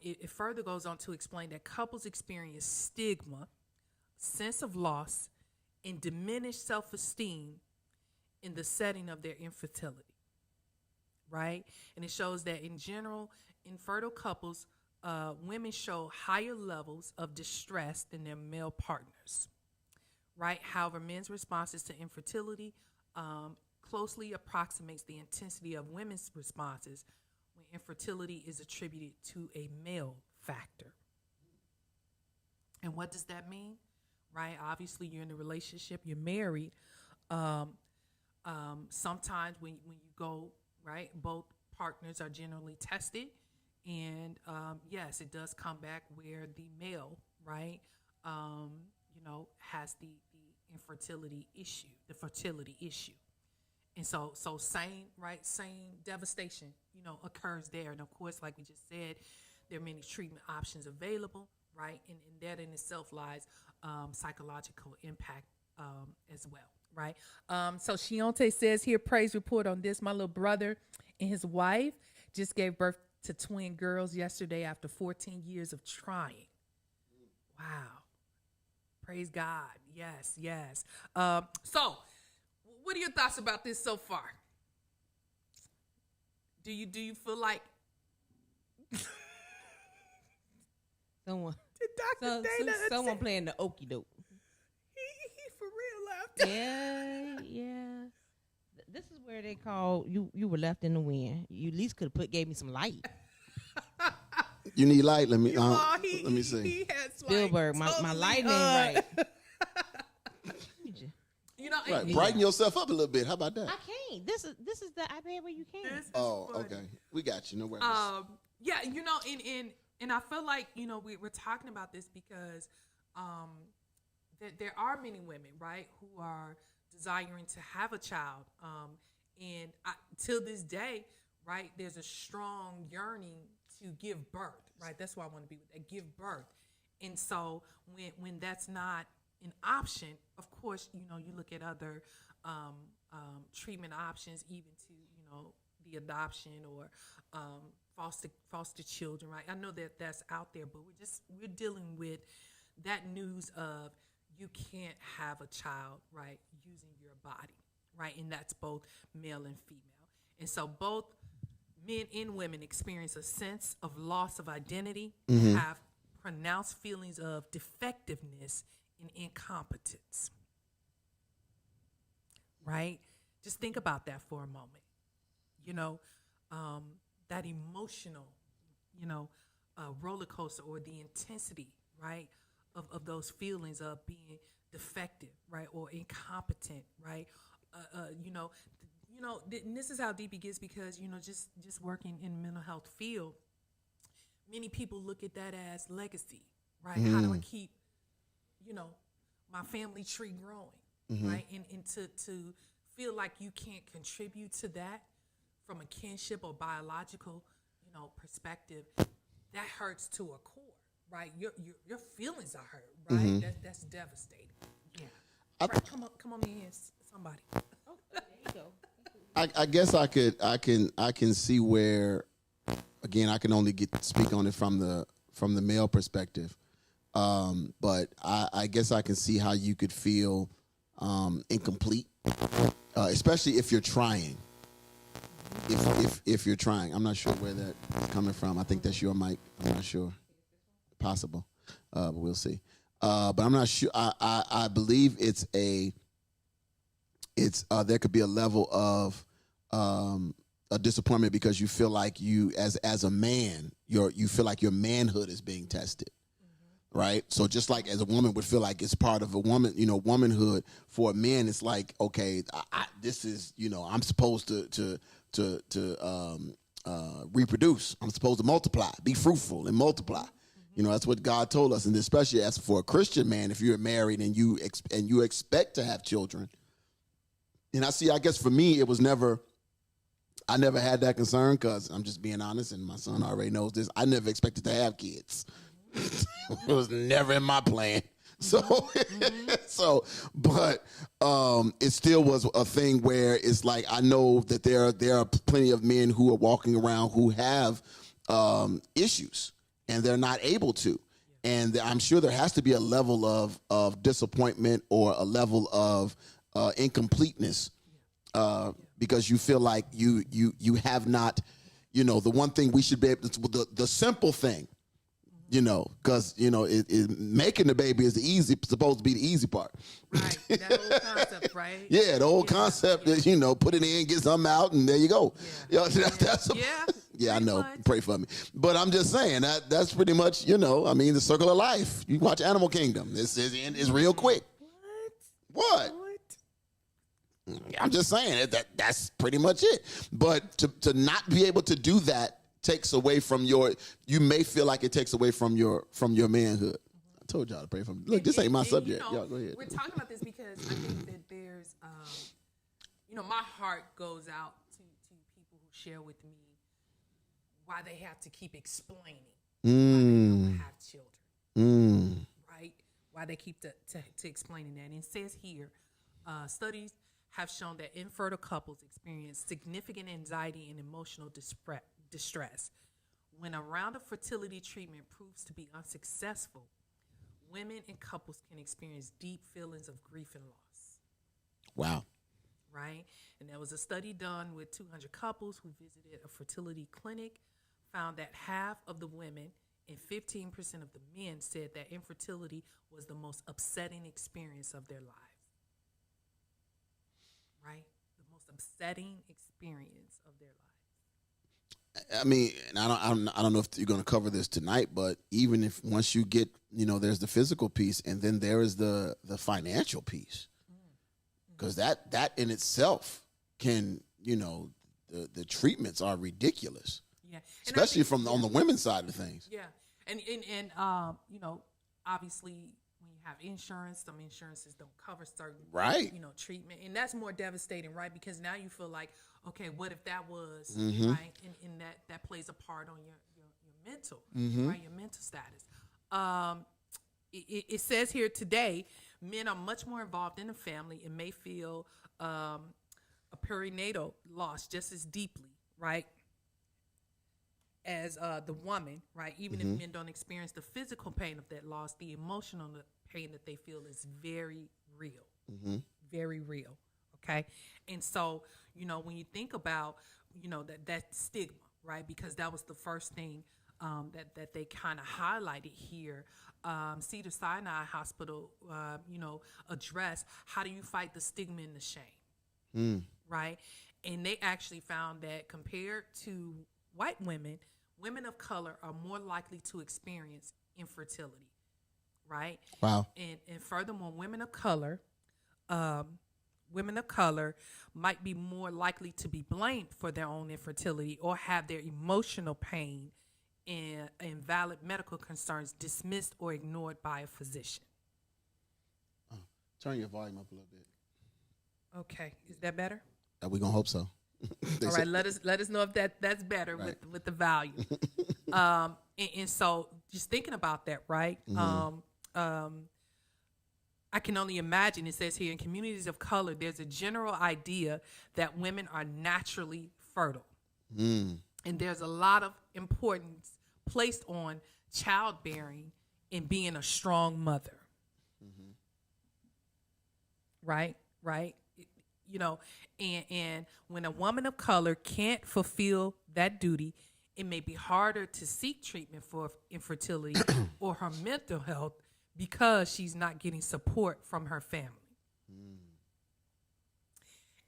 It further goes on to explain that couples experience stigma, sense of loss, and diminished self-esteem in the setting of their infertility, right? And it shows that in general, infertile couples, women show higher levels of distress than their male partners, right? However, men's responses to infertility closely approximates the intensity of women's responses when infertility is attributed to a male factor. And what does that mean? Right? Obviously, you're in a relationship, you're married. Sometimes when you go, right, both partners are generally tested. And yes, it does come back where the male, right, has the infertility issue, the fertility issue. And so same devastation, occurs there. And of course, like we just said, there are many treatment options available, right? And that in itself lies psychological impact as well, right? So Shionte says here, praise report on this. My little brother and his wife just gave birth to twin girls yesterday after 14 years of trying. Wow. Praise God. Yes, yes. So, what are your thoughts about this so far? Do you feel like Someone, Dr. Dana someone playing the okie doke. he for real left? Yeah. This is where they call you were left in the wind. You at least could have gave me some light. You need light? Let me Let me see. He has Spielberg, my totally, lighting ain't right. You know, Right, brighten yourself up a little bit. How about that? I can't. This is the iPad where you can. this is Oh, funny. okay. We got you. No worries. Yeah, you know, and I feel like, you know, we're talking about this because that there are many women, right, who are desiring to have a child. And till this day, right, there's a strong yearning to give birth, right? That's why I want to be with that, give birth. And so when that's not an option, of course, you know, you look at other treatment options, even to, you know, the adoption or foster children, right? I know that that's out there, but we're dealing with that news of you can't have a child, right, using your body, right? And that's both male and female. And so both men and women experience a sense of loss of identity, have pronounced feelings of defectiveness and incompetence, right? Just think about that for a moment. You know, that emotional, you know, roller coaster or the intensity, right, of those feelings of being defective, right, or incompetent, right? And this is how deep it gets because, you know, just working in the mental health field, many people look at that as legacy, right? How do I keep, you know, my family tree growing, right? And to feel like you can't contribute to that from a kinship or biological, you know, perspective, that hurts to a core, right? Your feelings are hurt, right? That's devastating. Yeah. Right, come on in, somebody. Oh, there you go. I guess I can see where, again, I can only speak on it from the male perspective, but I guess I can see how you could feel incomplete, especially if you're trying. If you're trying, I'm not sure where that's coming from. I think that's your mic. I'm not sure. Possible, but we'll see. But I'm not sure. I believe there could be a level of a disappointment because you feel like you as a man, you feel like your manhood is being tested, right? So just like as a woman would feel like it's part of a woman, you know, womanhood. For a man, it's like, okay, this is, you know, I'm supposed to reproduce. I'm supposed to multiply, be fruitful and multiply. You know, that's what God told us, and especially as for a Christian man, if you're married and you expect to have children. And I guess for me, I never had that concern because I'm just being honest, and my son already knows this. I never expected to have kids. It was never in my plan. So, but it still was a thing where it's like I know that there are plenty of men who are walking around who have issues and they're not able to. And I'm sure there has to be a level of disappointment or a level of incompleteness because you feel like you have not, you know, the one thing we should be able to, the simple thing, you know, because, you know, making the baby is supposed to be the easy part. Right, that whole concept, right? Yeah, the whole concept is, you know, put it in, get something out, and there you go. Yeah, You know, yeah, I know. much. Pray for me. But I'm just saying that's pretty much, you know, I mean, the circle of life. You watch Animal Kingdom. This is real quick. What? I'm just saying that's pretty much it. But to not be able to do that takes away from you may feel like it takes away from your manhood. I told y'all to pray for me. Look, this ain't my subject. You know, Y'all go ahead. We're talking about this because I think that there's, you know, my heart goes out to people who share with me why they have to keep explaining why they don't have children. Right? Why they keep to explaining that. And it says here, studies have shown that infertile couples experience significant anxiety and emotional distress. When a round of fertility treatment proves to be unsuccessful, women and couples can experience deep feelings of grief and loss. Wow. Right? And there was a study done with 200 couples who visited a fertility clinic, found that half of the women and 15% of the men said that infertility was the most upsetting experience of their lives. Right? The most upsetting experience of their lives. I mean, and I don't know if you're going to cover this tonight, but even if once you get, there's the physical piece, and then there is the financial piece, because that in itself can, the treatments are ridiculous. Yeah, especially on the women's side of things. Yeah, and obviously when you have insurance, some insurances don't cover certain treatment, and that's more devastating, right? Because now you feel like, okay, what if that was right, and that plays a part on your mental, right, your mental status. It says here today, men are much more involved in the family and may feel a perinatal loss just as deeply, right, as the woman, right? Even if men don't experience the physical pain of that loss, the emotional pain that they feel is very real, very real. Okay, and so when you think about that stigma, right? Because that was the first thing that they kind of highlighted here. Cedars-Sinai Hospital, addressed how do you fight the stigma and the shame, right? And they actually found that compared to white women, women of color are more likely to experience infertility, right? Wow. And furthermore, women of color might be more likely to be blamed for their own infertility or have their emotional pain and valid medical concerns dismissed or ignored by a physician. Turn your volume up a little bit. Okay, is that better? We're gonna hope so. All right, let us know if that's better with the volume. And so just thinking about that, right? I can only imagine, it says here, in communities of color, there's a general idea that women are naturally fertile. And there's a lot of importance placed on childbearing and being a strong mother. Right? And when a woman of color can't fulfill that duty, it may be harder to seek treatment for infertility or her mental health because she's not getting support from her family.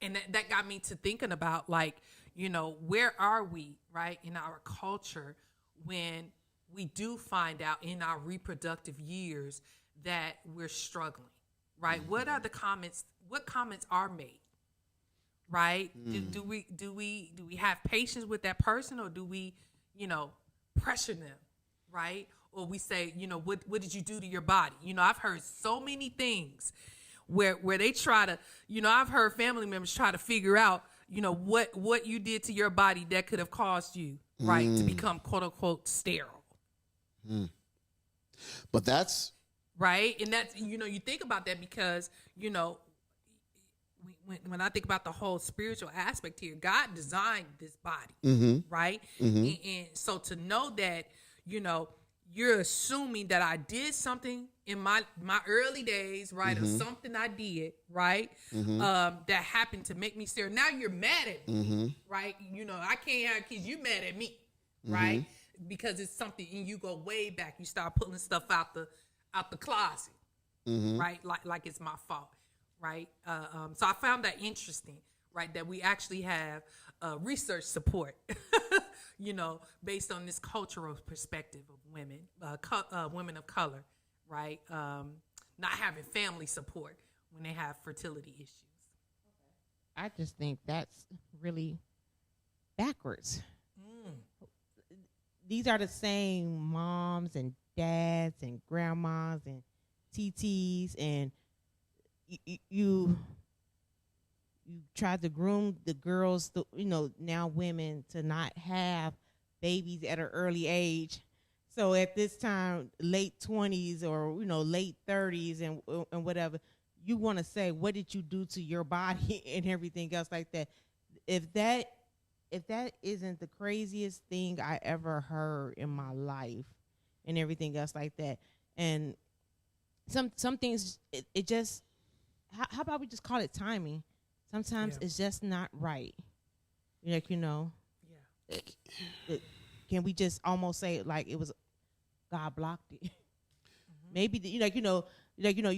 And that got me to thinking about, where are we, right, in our culture when we do find out in our reproductive years that we're struggling, right? What are the comments? What comments are made, right? Do we have patience with that person, or do we, pressure them, right? Or we say, what did you do to your body? I've heard so many things where they try to, I've heard family members try to figure out, what you did to your body that could have caused you, right, to become quote unquote sterile. But that's right. And that's, you think about that because, when I think about the whole spiritual aspect here, God designed this body, right? And so to know that, you're assuming that I did something in my early days, right? Or something I did, right? That happened to make me sterile. Now you're mad at me, right? I can't have kids. You mad at me, right? Because it's something, and you go way back. You start pulling stuff out the closet, right? Like it's my fault, right? So I found that interesting, right? That we actually have research support, based on this cultural perspective of women, women of color, right? Not having family support when they have fertility issues. I just think that's really backwards. These are the same moms and dads and grandmas and TTs, and you tried to groom the girls, now women, to not have babies at an early age. So at this time, late 20s or late 30s and whatever, you want to say, what did you do to your body and everything else like that? If that isn't the craziest thing I ever heard in my life and everything else like that, and some things it just how about we just call it timing? Sometimes it's just not right. Like can we just almost say it like it was God blocked it? Maybe you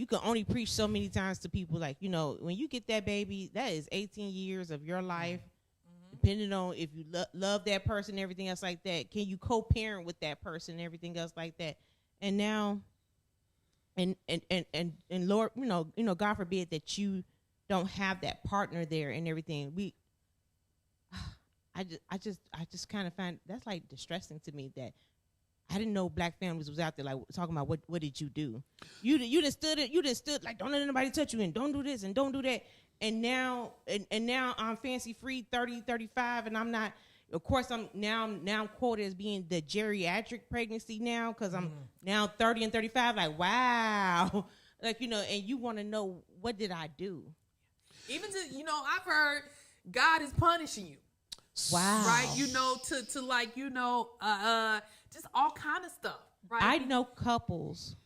can only preach so many times to people. Like when you get that baby, that is 18 years of your life. Depending on if you love that person, and everything else like that. Can you co-parent with that person, and everything else like that? And now, and Lord, God forbid that you don't have that partner there and everything. I just kind of find that's like distressing to me that I didn't know black families was out there like talking about what did you do? You done stood like don't let anybody touch you and don't do this and don't do that. And now I'm fancy free 30, 35 and I'm not. Of course I'm now quoted as being the geriatric pregnancy now because I'm now 30 and 35. Like wow, like and you want to know what did I do? Even to I've heard God is punishing you. Wow. Right, to like just all kind of stuff. Right. I know couples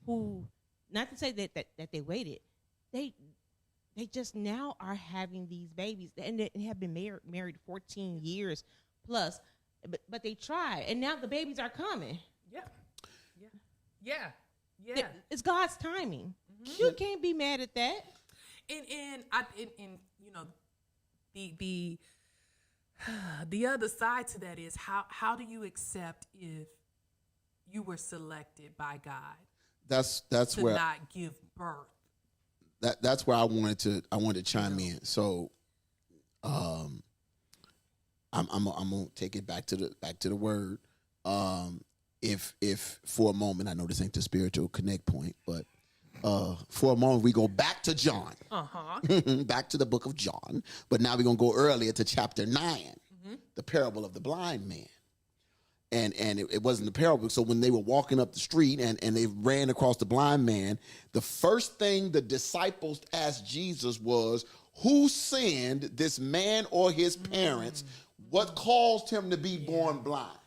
who, not to say that they waited, they just now are having these babies and they have been married 14 years plus, but they tried and now the babies are coming. Yeah. It's God's timing. You can't be mad at that. And the other side to that is how do you accept if you were selected by God? That's to where not give birth. That's where I wanted to chime in. So, I'm gonna take it back to the word. If for a moment, I know this ain't the spiritual connect point, but for a moment we go back to John, back to the book of John, but now we're gonna go earlier to chapter 9, the parable of the blind man. And it wasn't the parable. So when they were walking up the street and they ran across the blind man, the first thing the disciples asked Jesus was, who sinned, this man or his parents? What caused him to be born blind?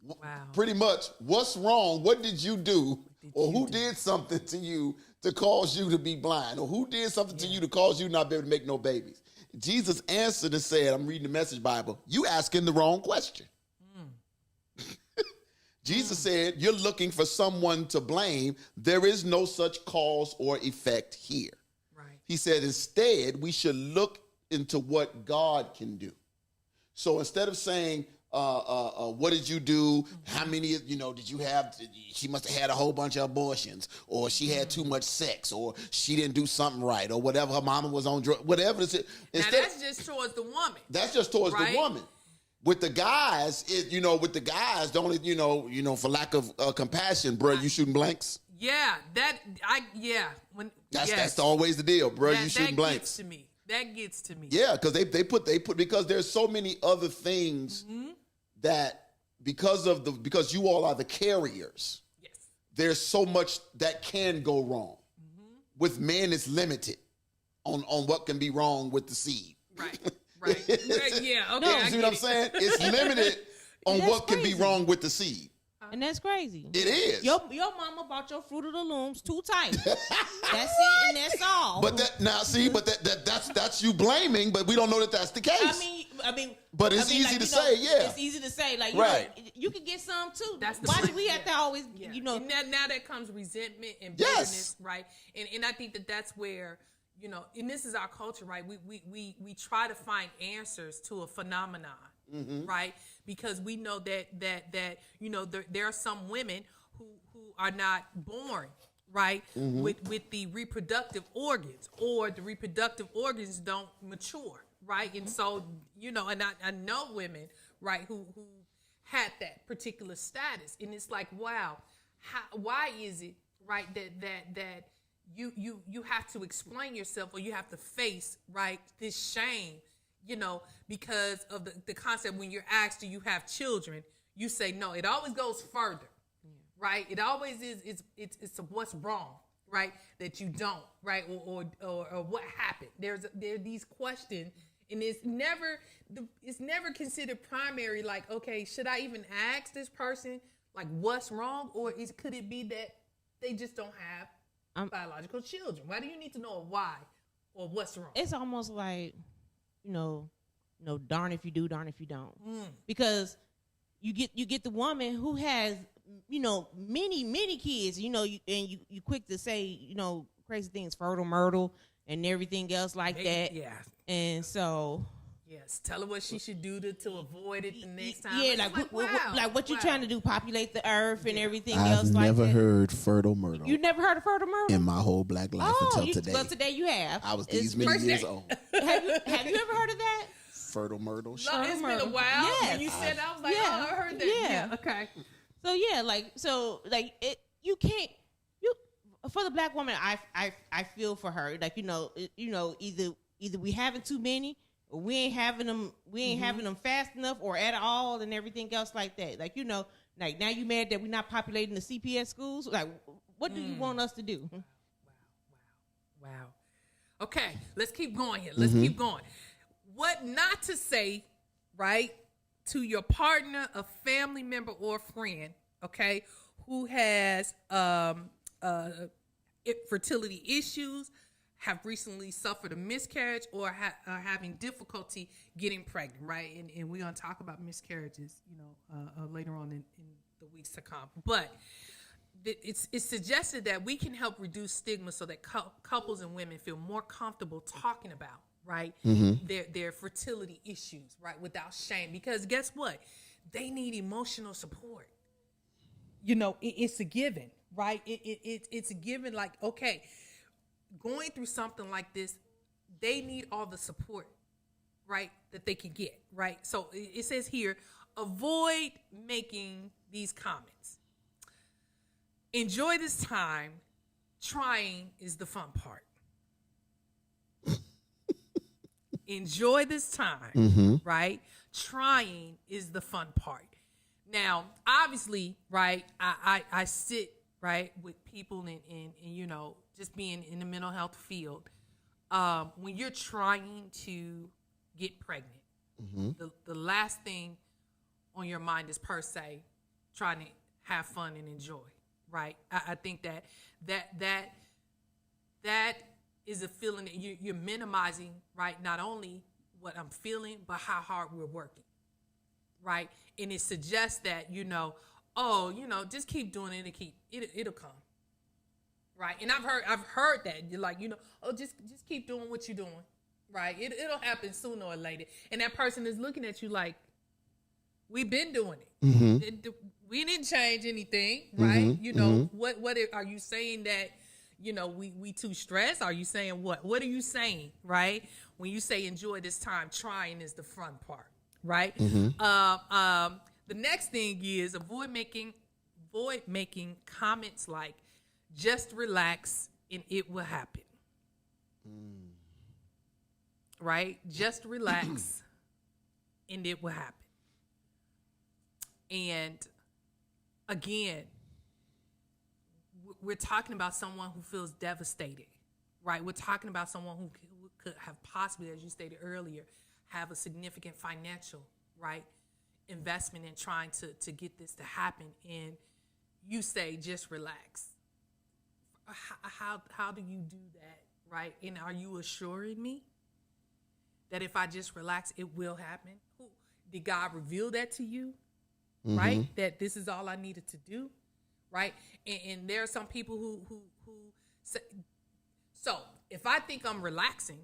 Wow. Pretty much, what's wrong? What did you do? Or who did something to you to cause you to be blind? Or who did something to you to cause you not be able to make no babies? Jesus answered and said, I'm reading the Message Bible, you asking the wrong question. Jesus said, you're looking for someone to blame. There is no such cause or effect here. Right. He said, instead, we should look into what God can do. So instead of saying, what did you do? How many, did you have? She must have had a whole bunch of abortions, or she had too much sex, or she didn't do something right, or whatever. Her mama was on drugs, whatever. Instead, now that's just towards the woman. That's just towards the woman. With the guys, the only, for lack of compassion, bro, you shooting blanks. Yeah, That's always the deal, bro. You shooting blanks. That gets to me. Yeah, because they put because there's so many other things that because you all are the carriers. Yes. There's so much that can go wrong. With men, it's limited on what can be wrong with the seed. Right. Right. Yeah. Okay. You see what I'm saying? It's limited on what can be wrong with the seed. And that's crazy. It is. Your mama bought your Fruit of the Looms too tight. That's it, and that's all. But that's you blaming, but we don't know that that's the case. I mean. But it's easy to say, yeah. It's easy to say, like, you can get some too. That's the Why do we have to always, And now that comes resentment and bitterness, right? And I think that's where. And this is our culture, right? We try to find answers to a phenomenon, right? Because we know that there are some women who are not born, right, with the reproductive organs, or the reproductive organs don't mature, right? And so, and I know women, right, who had that particular status, and it's like, wow, why is it, right, that you have to explain yourself, or you have to face, right, this shame, because of the concept when you're asked, do you have children? You say no. It always goes further, right? It always is. It's a what's wrong, right? That you don't, right? Or what happened? There are these questions, and it's never considered primary. Like, okay, should I even ask this person like what's wrong, or could it be that they just don't have biological children? Why do you need to know why or what's wrong? It's almost like, darn if you do, darn if you don't, because you get the woman who has many kids, and you quick to say crazy things, fertile myrtle and everything else like that. Yeah. And so yes, tell her what she should do to avoid it the next time. Yeah, like what you trying to do, populate the earth and everything else. I've like never that. heard fertile myrtle. You never heard of fertile myrtle in my whole black life until today. Well, today you have. I was these many years old. Have you ever heard of that? Fertile myrtle. No, it's been a while. Yes. When you said that, I was like, Yeah. oh, I heard that. Yeah. Okay. You can't. For the black woman, I feel for her. Like either we having too many, or we ain't having them. We ain't having them fast enough, or at all, and everything else like that. Like now you mad that we're not populating the CPS schools. Like, what do you want us to do? Wow. Okay, let's keep going here. Let's keep going. What not to say, right, to your partner, a family member, or friend, okay, who has fertility issues, have recently suffered a miscarriage, or are having difficulty getting pregnant, right? And we're going to talk about miscarriages, later on in the weeks to come. But it's suggested that we can help reduce stigma so that couples and women feel more comfortable talking about, right, their fertility issues, right, without shame. Because guess what? They need emotional support. It's a given, right? It's a given. Like, okay, going through something like this, they need all the support, right, that they can get, right? So it says here, avoid making these comments. Enjoy this time. Trying is the fun part. Enjoy this time, right? Trying is the fun part. Now, obviously, right, I sit, right, with people and just being in the mental health field. When you're trying to get pregnant, the last thing on your mind is per se trying to have fun and enjoy, right? I think that is a feeling that you're minimizing, right? Not only what I'm feeling, but how hard we're working, right? And it suggests that, just keep doing it and it'll come, right? And I've heard that. You're like, just keep doing what you're doing, right? It'll happen sooner or later. And that person is looking at you like, we've been doing it. We didn't change anything, right? What are you saying that, we too stressed? Are you saying what? What are you saying, right? When you say enjoy this time, trying is the fun part, right? The next thing is avoid making comments like, just relax and it will happen. Right? Just relax and it will happen. And again, we're talking about someone who feels devastated, right? We're talking about someone who could have possibly, as you stated earlier, have a significant financial, right, investment in trying to get this to happen. And you say, just relax. How do you do that, right? And are you assuring me that if I just relax, it will happen? Did God reveal that to you? Right? That this is all I needed to do, right? And there are some people who say, so if I think I'm relaxing,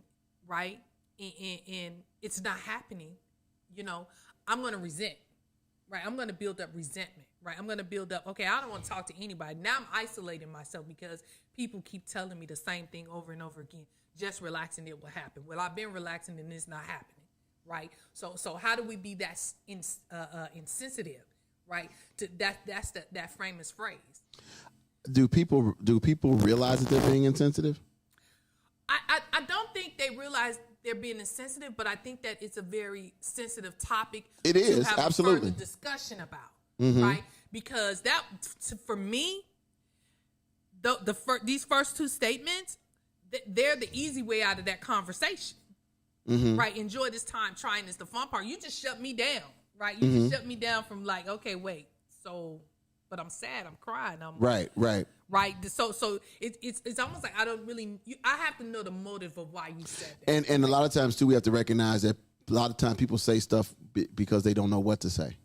right, and it's not happening, I'm going to resent, right? I'm going to build up resentment, right? I'm going to build up, okay, I don't want to talk to anybody. Now I'm isolating myself because people keep telling me the same thing over and over again. Just relax and it will happen. Well, I've been relaxing and it's not happening. Right, so how do we be that insensitive, right? That's that famous phrase. Do people realize that they're being insensitive? I don't think they realize they're being insensitive, but I think that it's a very sensitive topic. It is, to have absolutely. a further discussion about, right? because for me, these first two statements, they're the easy way out of that conversation. Right? Enjoy this time trying this. The fun part. You just shut me down. Right? You just shut me down from like, okay, wait. So, but I'm sad. I'm crying. Right. Right. So it's almost like I don't really. I have to know the motive of why you said that. And a lot of times too, we have to recognize that a lot of times people say stuff because they don't know what to say.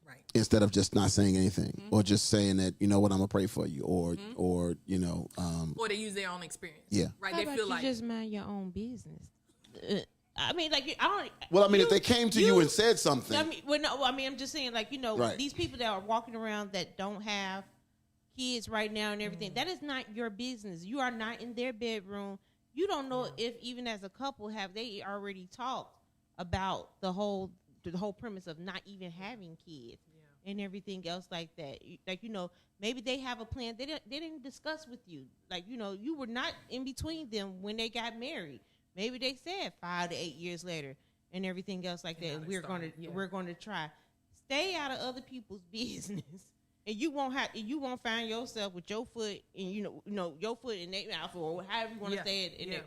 Right. Instead of just not saying anything, or just saying that, you know what, I'm gonna pray for you, or you know, or they use their own experience. Yeah. Right. How They about feel you like just mind your own business. I mean, like, I don't. Well, I mean, if they came to you and said something, I'm just saying, like, you know, right. These people that are walking around that don't have kids right now and everything, that is not your business. You are not in their bedroom. You don't know if even as a couple have they already talked about the whole premise of not even having kids and everything else like that. Like, you know, maybe they have a plan they didn't discuss with you. Like, you know, you were not in between them when they got married. Maybe they said 5 to 8 years later and everything else like that. We're going to try. Stay out of other people's business, and you won't find yourself with your foot and you know your foot in their mouth, or however you want to say it.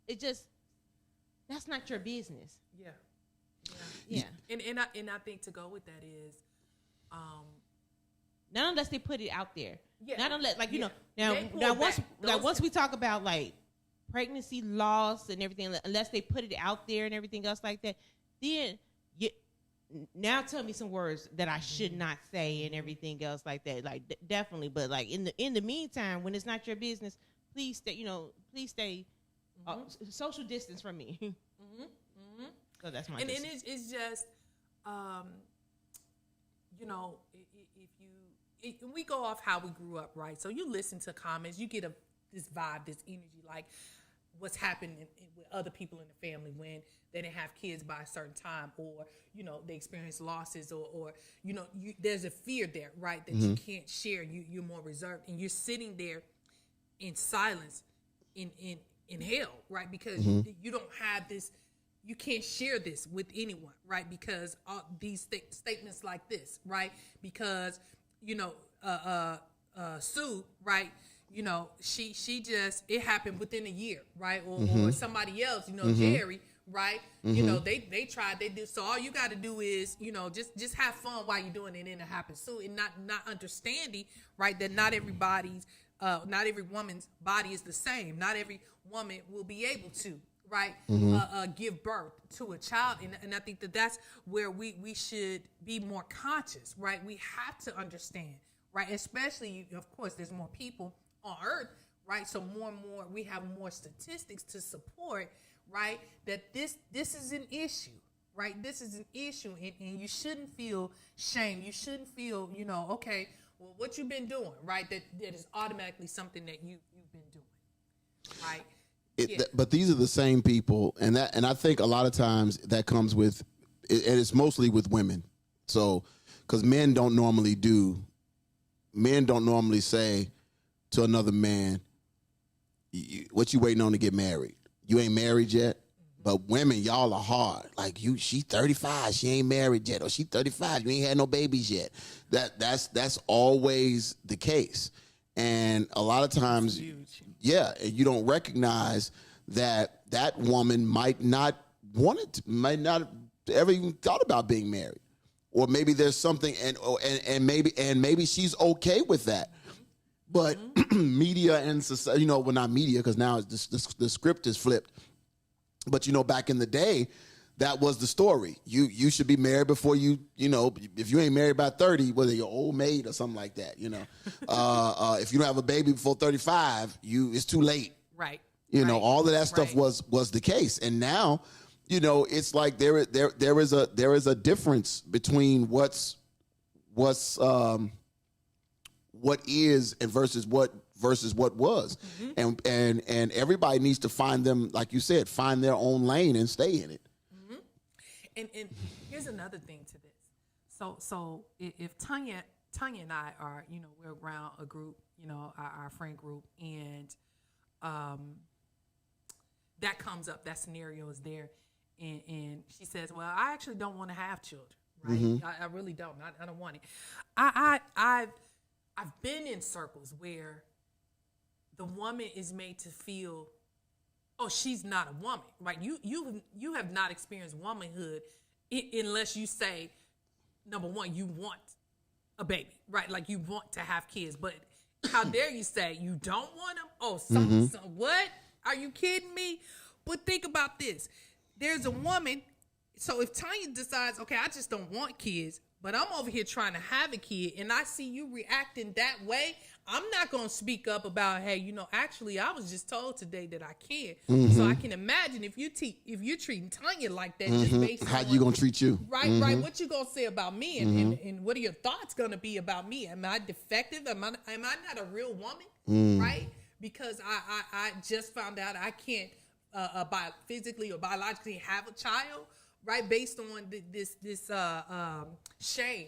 It just, that's not your business. Yeah. And I think to go with that is, not unless they put it out there. Yeah. Not unless, like, you know, once we talk about like pregnancy loss and everything, unless they put it out there and everything else like that, then now tell me some words that I should not say and everything else like that. Like, definitely, but like in the meantime, when it's not your business, please stay social distance from me. So that's my. And it's just, you know, if we go off how we grew up, right? So you listen to comments, you get this vibe, this energy, like what's happening with other people in the family when they didn't have kids by a certain time, or, you know, they experience losses, or you know, there's a fear there, right, that you can't share. You're more reserved, and you're sitting there in silence, in hell, right, because you don't have this. You can't share this with anyone, right, because these statements like this, right, because, you know, Sue, right, you know, she just, it happened within a year, right? Or somebody else, you know, Jerry, right? You know, they tried, they did. So all you got to do is, you know, just have fun while you're doing it, and it happens. So, and not understanding, right, that not every woman's body is the same. Not every woman will be able to, right, give birth to a child. And I think that's where we should be more conscious, right? We have to understand, right? Especially, of course, there's more people on earth, right? So more and more, we have more statistics to support, right, that this is an issue, right? This is an issue, and you shouldn't feel shame. You shouldn't feel, you know, okay, well, what you've been doing, right? That is automatically something that you've been doing, right? But these are the same people, and I think a lot of times that comes with, and it's mostly with women. So, because men don't normally say to another man, what you waiting on to get married? You ain't married yet? But women, y'all are hard. Like, she 35, she ain't married yet. Or she 35, you ain't had no babies yet. That's always the case. And a lot of times, and you don't recognize that woman might not ever even thought about being married. Or maybe there's something, and maybe she's okay with that. But media and society, you know, well, not media, because now the script is flipped. But, you know, back in the day, that was the story. You should be married before you know, if you ain't married by 30, whether you're old maid or something like that, you know. If you don't have a baby before 35, it's too late. Right. You know, all of that stuff was the case. And now, you know, it's like there is a difference between what is and versus what was. And everybody needs to find them, like you said, find their own lane and stay in it. And here's another thing to this. So if Tanya and I are, you know, we're around a group, you know, our friend group, and that comes up, that scenario is there, and she says, well, I actually don't want to have children, right? I really don't. I don't want it. I've been in circles where the woman is made to feel, oh, she's not a woman, right? You have not experienced womanhood unless you say, number one, you want a baby, right? Like you want to have kids, but how dare you say you don't want them? Oh, so what? Are you kidding me? But think about this. There's a woman. So if Tanya decides, okay, I just don't want kids, but I'm over here trying to have a kid, and I see you reacting that way, I'm not going to speak up about, hey, actually, I was just told today that I can't. So I can imagine if you're treating Tanya like that, just based How on you gonna treat you? Right. What you gonna say about me, and what are your thoughts gonna be about me? Am I defective? Am I not a real woman? Right? Because I just found out I can't physically or biologically have a child. Right, based on this shame,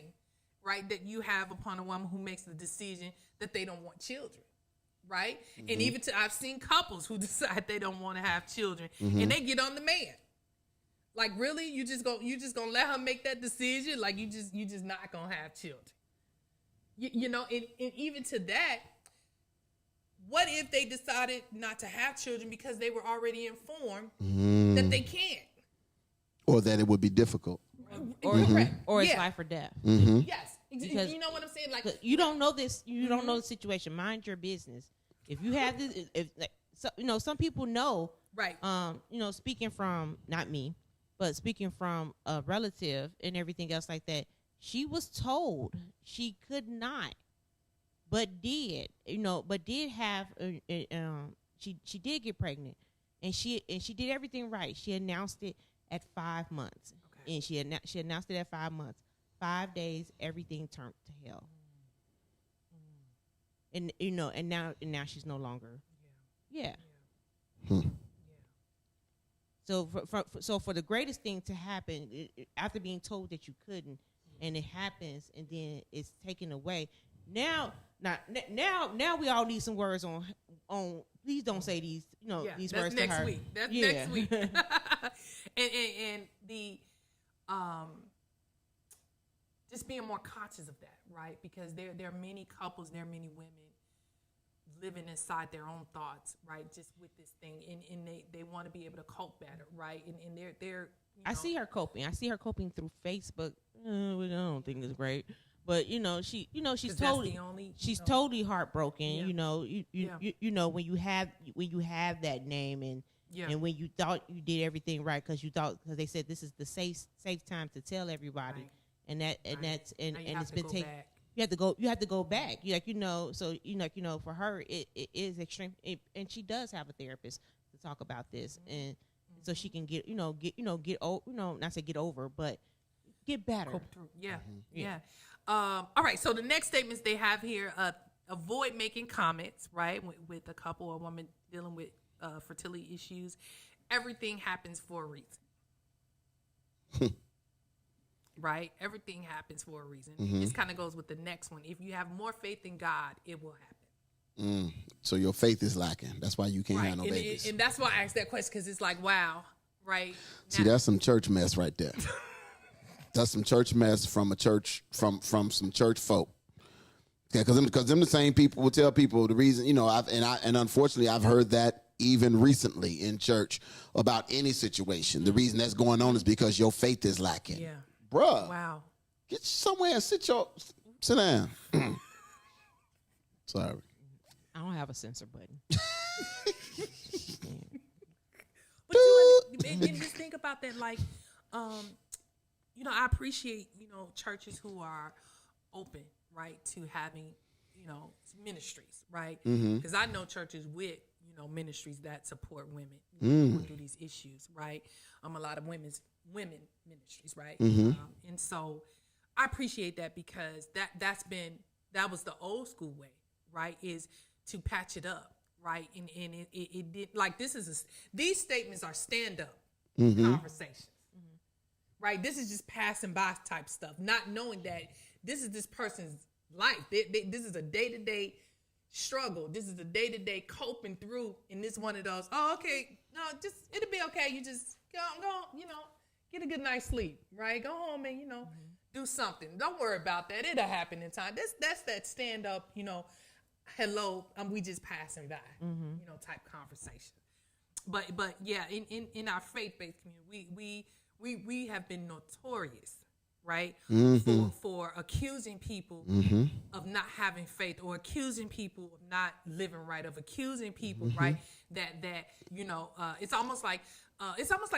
right, that you have upon a woman who makes the decision that they don't want children, right? And even I've seen couples who decide they don't want to have children, and they get on the man. Like, really, you just gonna let her make that decision? Like, you just not gonna have children? And even to that, what if they decided not to have children because they were already informed that they can't? Or that it would be difficult. Or it's life or death. Yes. Because you know what I'm saying? Like, you don't know this. You don't know the situation. Mind your business. If you have this, some people know. Right. Speaking from, not me, but speaking from a relative and everything else like that, she was told she could not, but did. But did have. She did get pregnant, and she did everything right. She announced it at 5 months. Okay. And she announced it at 5 months. 5 days, everything turned to hell. And now she's no longer. Yeah. So for the greatest thing to happen, after being told that you couldn't, and it happens, and then it's taken away. Now we all need some words on. Please don't say these. These words to her. That's next week. And the just being more conscious of that, right? Because there are many couples, there are many women living inside their own thoughts, right? Just with this thing, and they want to be able to cope better, right? And they're I see her coping. I see her coping through Facebook. I don't think it's great. But she's totally heartbroken. Yeah. When you have that name and when you thought you did everything right because they said this is the safe time to tell everybody, right. and it's been taken. You have to go back. So for her it is extreme, and she does have a therapist to talk about this, and so she can get not say get over, but get better. Yeah. All right. So the next statements they have here: avoid making comments, right, with a couple or woman dealing with fertility issues. Everything happens for a reason. Right? Everything happens for a reason. This kind of goes with the next one. If you have more faith in God, it will happen. So your faith is lacking. That's why you can't have no babies. And that's why I asked that question, because it's like, wow, right? See, that's some church mess right there. That's some church mess from a church, from some church folk. Yeah, because them the same people will tell people the reason, and unfortunately I've heard that even recently in church about any situation. The reason that's going on is because your faith is lacking. Yeah. Bruh. Wow. Get somewhere and sit down. Sorry. I don't have a censor button. But and just think about that, like, I appreciate, churches who are open, right, to having, ministries, right? Because I know churches with, ministries that support women going through these issues, right? A lot of women ministries, right? And so I appreciate that, because that was the old school way, right? Is to patch it up, right? And it did, like, these statements are stand-up conversations. Right, this is just passing by type stuff, not knowing that this is this person's life. This is a day-to-day struggle. This is a day-to-day coping through, and this one of those. Oh, okay, no, it'll be okay. You just go, get a good night's sleep, right? Go home and do something. Don't worry about that. It'll happen in time. That's that stand up, hello, we just passing by, type conversation. But yeah, in our faith-based community, we have been notorious, right, for accusing people of not having faith, or accusing people of not living right, of accusing people, right, that it's almost like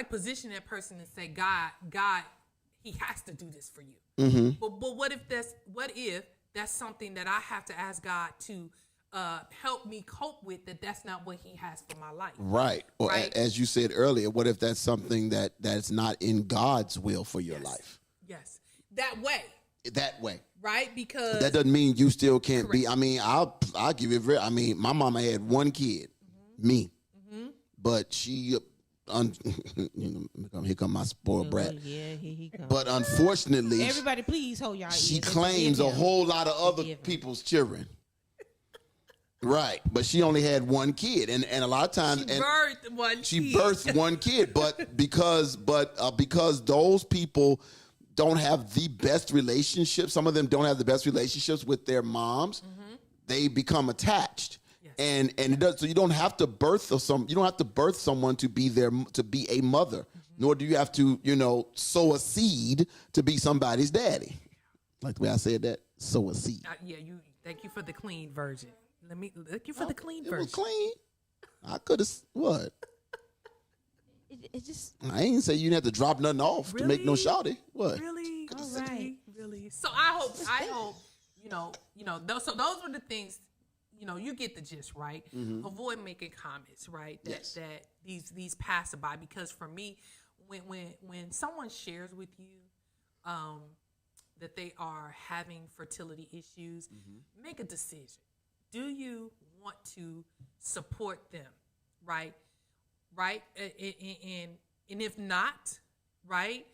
positioning that person and say, God, he has to do this for you. But what if that's something that I have to ask God to help me cope with, that's not what he has for my life. Right. Or right? As you said earlier, what if that's something that's not in God's will for your life? Yes. That way. Right? Because that doesn't mean you still can't correct. be. I mean, I'll give you my mama had one kid, me. But she here come my spoiled brat. Yeah, he comes. But unfortunately, everybody please hold y'all she ears. claims a whole lot of other people's children. Right, but she only had one kid, and a lot of times she birthed one kid, but because those people don't have the best relationships, some of them don't have the best relationships with their moms, they become attached, and it does. So you don't have to birth someone to be a mother, nor do you have to sow a seed to be somebody's daddy. Like the way I said that, sow a seed. Thank you for the clean version. Let me look you for the clean version. It was clean. I could have what? It just. I ain't say you didn't have to drop nothing off to make no shouty. What? Really? All right. Really? So I hope so those were the things, you get the gist, right? Avoid making comments, right? That these passerby, because for me, when someone shares with you that they are having fertility issues, make a decision. Do you want to support them, right? Right? And if not, right?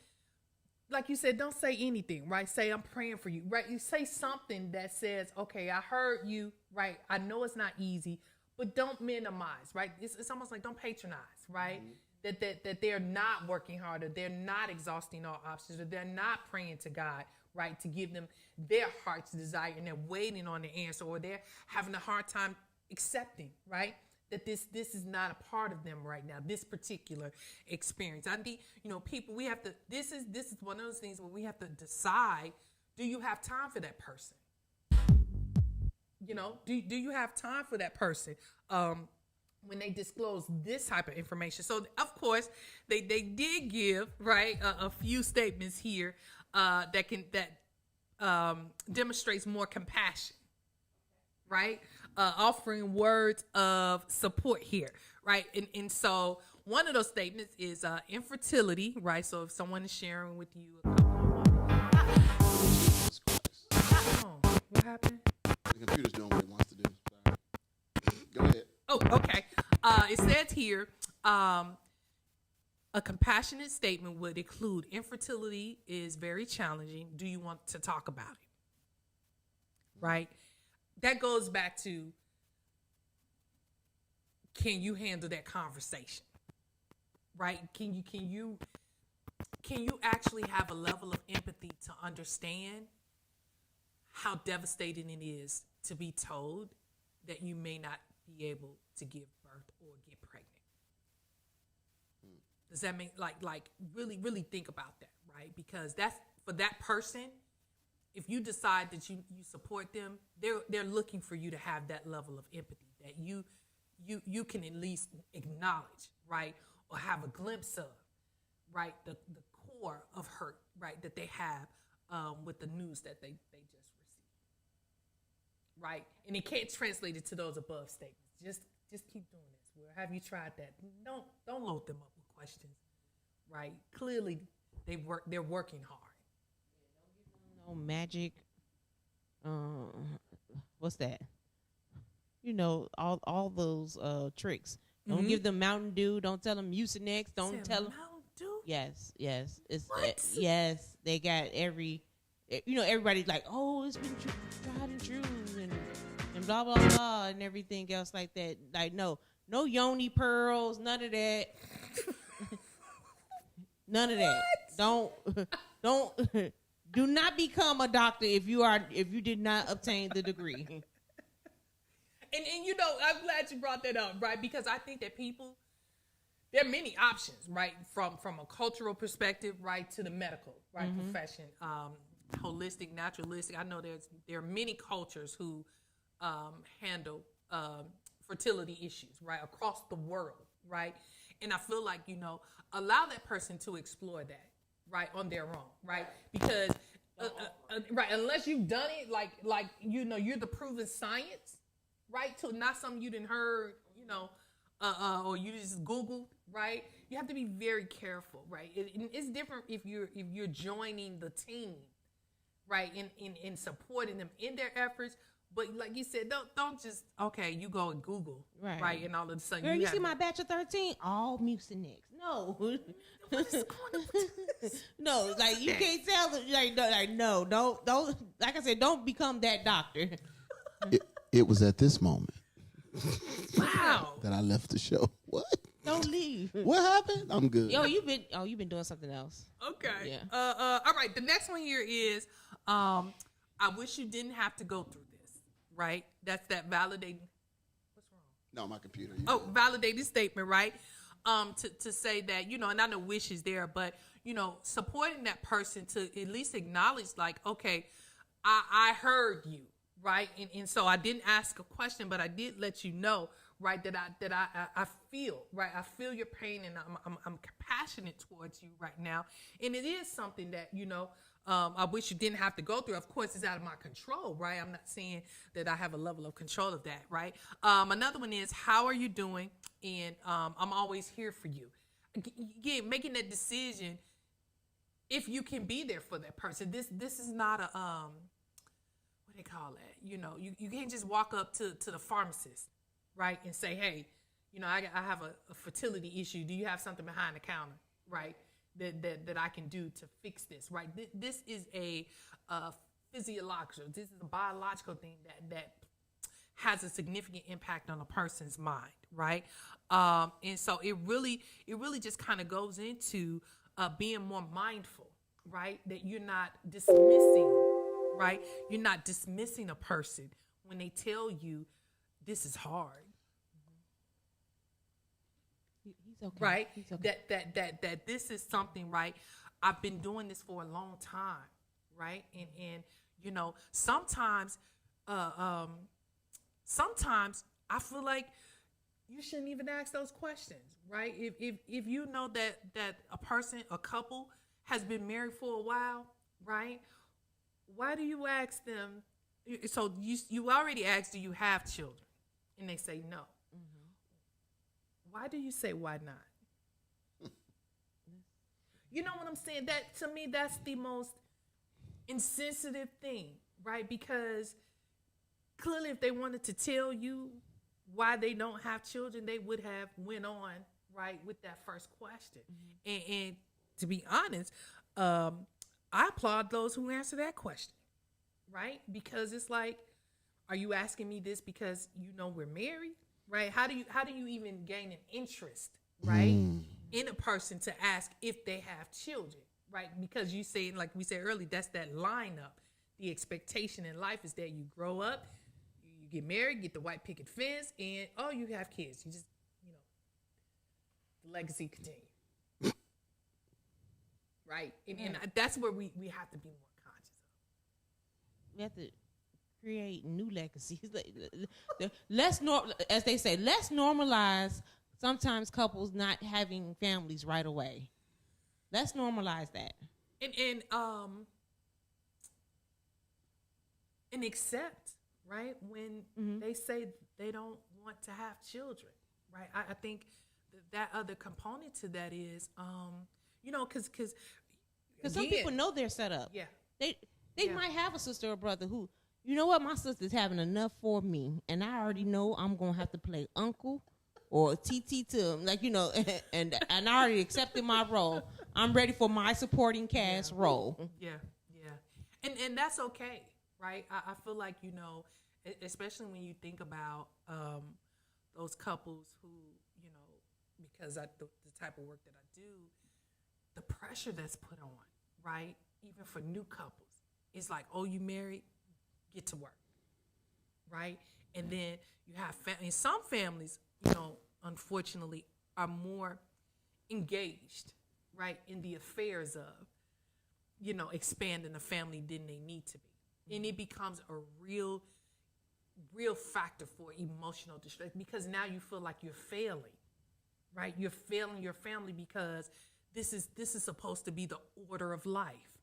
Like you said, don't say anything, right? Say, I'm praying for you, right? You say something that says, okay, I heard you, right? I know it's not easy, but don't minimize, right? It's almost like don't patronize, right? That they're not working harder, they're not exhausting all options, or they're not praying to God, right, to give them their heart's desire, and they're waiting on the answer, or they're having a hard time accepting, right, that this is not a part of them right now, this particular experience. I think, people, we have to, this is one of those things where we have to decide, do you have time for that person? Do you have time for that person? When they disclose this type of information. So of course they did give, right, a few statements here that demonstrates more compassion, right? Offering words of support here, right? And so one of those statements is infertility, right? So if someone is sharing with you a couple of what happened? The computer's doing what it wants to do. Go ahead. Oh, okay. It says here, a compassionate statement would include infertility is very challenging. Do you want to talk about it? Right? That goes back to, can you handle that conversation? Right? Can you actually have a level of empathy to understand how devastating it is to be told that you may not be able to give birth or get pregnant? Does that mean like really think about that, right? Because that's for that person. If you decide that you support them, they're looking for you to have that level of empathy that you can at least acknowledge, right, or have a glimpse of, right, the core of hurt, right, that they have with the news that they just received, right? And it can't translate it to those above statements. Just keep doing this. Well, have you tried that? Don't load them up with questions, right? Clearly, they're working hard. No magic. What's that? All those tricks. Don't give them Mountain Dew. Don't tell them Mucinex. Don't tell them Mountain Dew. Yes. It's What? yes. They got everybody's like, oh, it's been tried and true and blah blah blah and everything else like that. Like no yoni pearls, none of that. None of that. Don't Do not become a doctor if you did not obtain the degree. And you know, I'm glad you brought that up, right? Because I think that there are many options, right? From a cultural perspective, right, to the medical, right, profession, holistic, naturalistic. I know there are many cultures who handle fertility issues, right, across the world, right? And I feel like, you know, allow that person to explore that, right, on their own, right? Because, right, unless you've done it, like you know, you're the proven science, right, to not something you didn't heard, you know, or you just Googled, right? You have to be very careful, right? It's different if you're joining the team, right, in supporting them in their efforts. But like you said, don't just you go and Google, right, and all of a sudden Girl, you see my batch of 13, all Mucinex. No, no, like you can't tell them, like no, don't. Like I said, don't become that doctor. It was at this moment wow that I left the show. What? Don't leave. What happened? I'm good. Yo, you've been doing something else. Okay. Yeah. All right. The next one here is, I wish you didn't have to go through this. Right. That's that validating. What's wrong? No, my computer. Validated statement. Right. To say that, you know, and I know wish is there, but you know, supporting that person to at least acknowledge, like, okay, I heard you. Right. And so I didn't ask a question, but I did let you know, right, that I feel, right. I feel your pain and I'm compassionate towards you right now. And it is something that, you know, I wish you didn't have to go through. Of course, it's out of my control, right? I'm not saying that I have a level of control of that, right? Another one is, how are you doing? And I'm always here for you. Again, making that decision if you can be there for that person. This is not a what they call it. You know, you can't just walk up to the pharmacist, right, and say, hey, you know, I have a fertility issue. Do you have something behind the counter, right, that I can do to fix this, right? This is a physiological, this is a biological thing that has a significant impact on a person's mind, right? And so it really just kind of goes into being more mindful, right? That you're not dismissing, right? You're not dismissing a person when they tell you this is hard. He's okay. Right? He's okay. That this is something, right? I've been doing this for a long time, right? And you know, sometimes I feel like you shouldn't even ask those questions, right? If you know that a couple has been married for a while, right? Why do you ask them? So you already asked, do you have children? And they say no. Why do you say why not? You know what I'm saying? That, to me, that's the most insensitive thing, right? Because clearly if they wanted to tell you why they don't have children, they would have went on, right, with that first question. And to be honest, I applaud those who answer that question, right? Because it's like, are you asking me this because you know we're married? Right? How do you even gain an interest, right, in a person to ask if they have children, right? Because you say, like we said earlier, that's that lineup. The expectation in life is that you grow up, you get married, get the white picket fence, and you have kids. You just, you know, the legacy continues, right? And that's where we have to be more conscious of. We have to create new legacies. As they say, let's normalize sometimes couples not having families right away. Let's normalize that. And accept, right, when they say they don't want to have children, right? I think that other component to that is, you know, because some people know their setup. Yeah. They might have a sister or brother who, you know what, my sister's having enough for me, and I already know I'm gonna have to play uncle or TT to him, like, you know, and I already accepted my role. I'm ready for my supporting cast role. Yeah. And that's okay, right? I feel like, you know, especially when you think about those couples who, you know, because the type of work that I do, the pressure that's put on, right? even for new couples, it's like, oh, you married, get to work, right? And then you have and some families, unfortunately, are more engaged, right, in the affairs of, expanding the family than they need to be. And it becomes a real factor for emotional distress, because now you feel like you're failing, right? You're failing your family because this is supposed to be the order of life,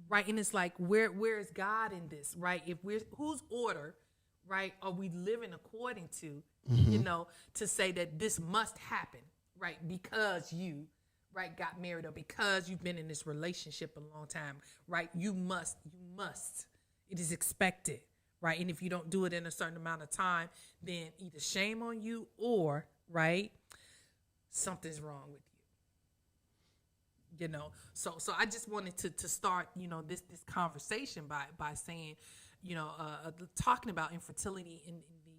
right? And it's like, where is God in this, right? Whose order, right, are we living according to, to say that this must happen, right? Because you, right, got married, or because you've been in this relationship a long time, right? You must. It is expected, right? And if you don't do it in a certain amount of time, then either shame on you or, right, something's wrong with you. So I just wanted to start, this conversation by saying, talking about infertility in the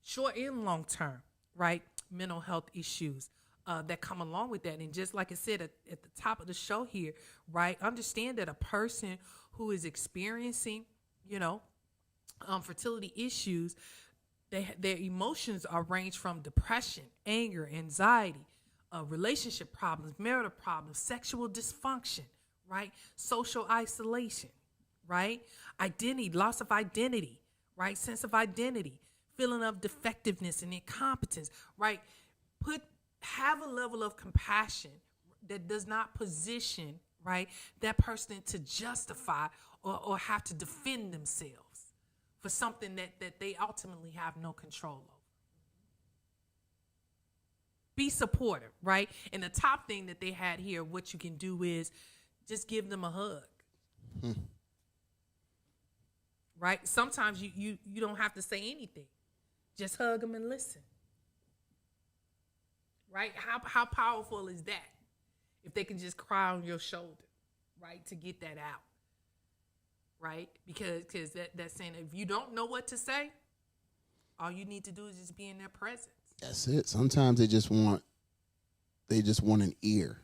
short and long term, right? Mental health issues that come along with that. And just like I said at the top of the show here, right? Understand that a person who is experiencing, fertility issues, their emotions are ranged from depression, anger, anxiety, relationship problems, marital problems, sexual dysfunction, right? Social isolation, right? Identity, loss of identity, right? Sense of identity, feeling of defectiveness and incompetence, right? Have a level of compassion that does not position, right, that person to justify or have to defend themselves for something that they ultimately have no control over. Be supportive, right? And the top thing that they had here, what you can do is just give them a hug. Right? Sometimes you don't have to say anything. Just hug them and listen. Right? How powerful is that? If they can just cry on your shoulder, right? To get that out. Right? Because that's saying, if you don't know what to say, all you need to do is just be in their presence. That's it. Sometimes they just want an ear,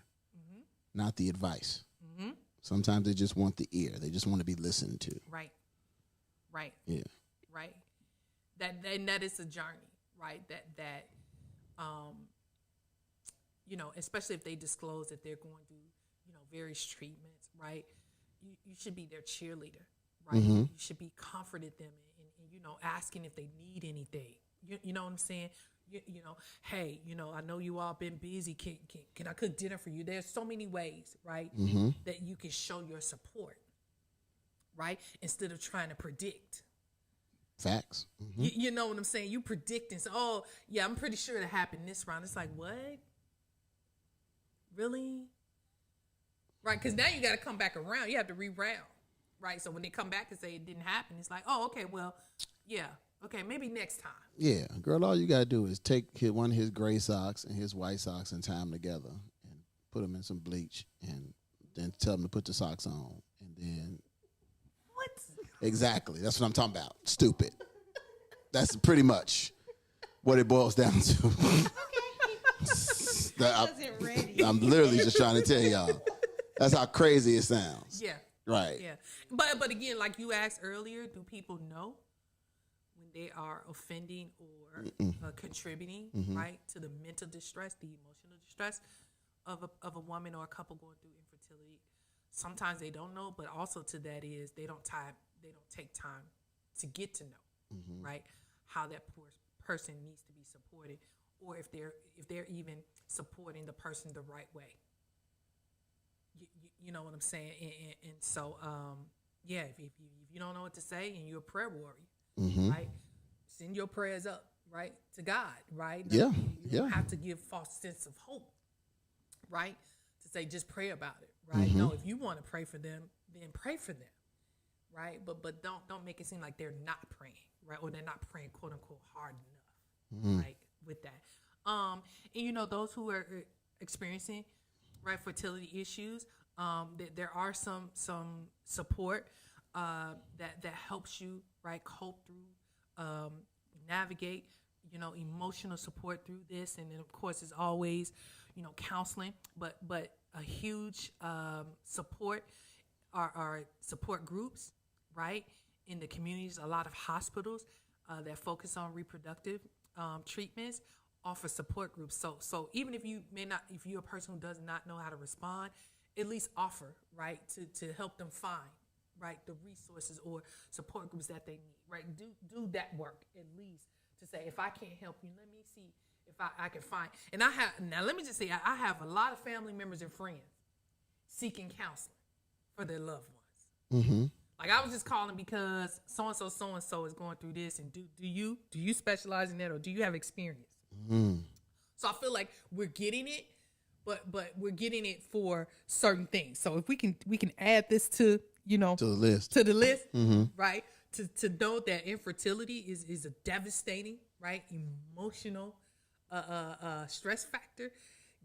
not the advice. Sometimes they just want the ear. They just want to be listened to. Right. Yeah. Right. That is a journey, right? That especially if they disclose that they're going through, various treatments, right? You should be their cheerleader, right? You should be comforted them and asking if they need anything. You know what I'm saying? Hey, I know you all been busy. Can I cook dinner for you? There's so many ways, right, that you can show your support, right? Instead of trying to predict. Facts. You know what I'm saying? You predicting. So, oh, yeah, I'm pretty sure it happened this round. It's like, what? Really? Right? Because now you got to come back around. You have to reround, right? So when they come back and say it didn't happen, it's like, oh, okay, well, yeah. Okay, maybe next time. Yeah, girl, all you got to do is take one of his gray socks and his white socks and tie them together and put them in some bleach and then tell them to put the socks on. And then... What? Exactly. That's what I'm talking about. Stupid. That's pretty much what it boils down to. I'm literally just trying to tell y'all. That's how crazy it sounds. Yeah. Right. Yeah. But again, like you asked earlier, do people know when they are offending or contributing, right, to the mental distress, the emotional distress of a woman or a couple going through infertility? Sometimes they don't know, but also to that is they don't take time to get to know, right, how that person needs to be supported, or if they're even supporting the person the right way. You know what I'm saying? And so, yeah, if you don't know what to say and you're a prayer warrior, right, send your prayers up, right, to God, right? You don't have to give false sense of hope, right, to say just pray about it, right? No, if you want to pray for them, then pray for them, right? But don't make it seem like they're not praying, right, or they're not praying quote unquote hard enough, right, with that. And those who are experiencing, right, fertility issues, there are some support that helps you, right, cope through, navigate, emotional support through this. And then of course it's always, counseling, but a huge support are support groups, right? In the communities, a lot of hospitals that focus on reproductive treatments offer support groups. So even if if you're a person who does not know how to respond, at least offer, right, to help them find, right, the resources or support groups that they need, right? Do that work at least to say, if I can't help you, let me see if I can find. And let me just say, I have a lot of family members and friends seeking counseling for their loved ones. Mm-hmm. Like, I was just calling because so-and-so is going through this, and do you specialize in that, or do you have experience? Mm-hmm. So I feel like we're getting it, but we're getting it for certain things. So if we can add this to the list, mm-hmm. right? To know that infertility is a devastating, right, emotional stress factor.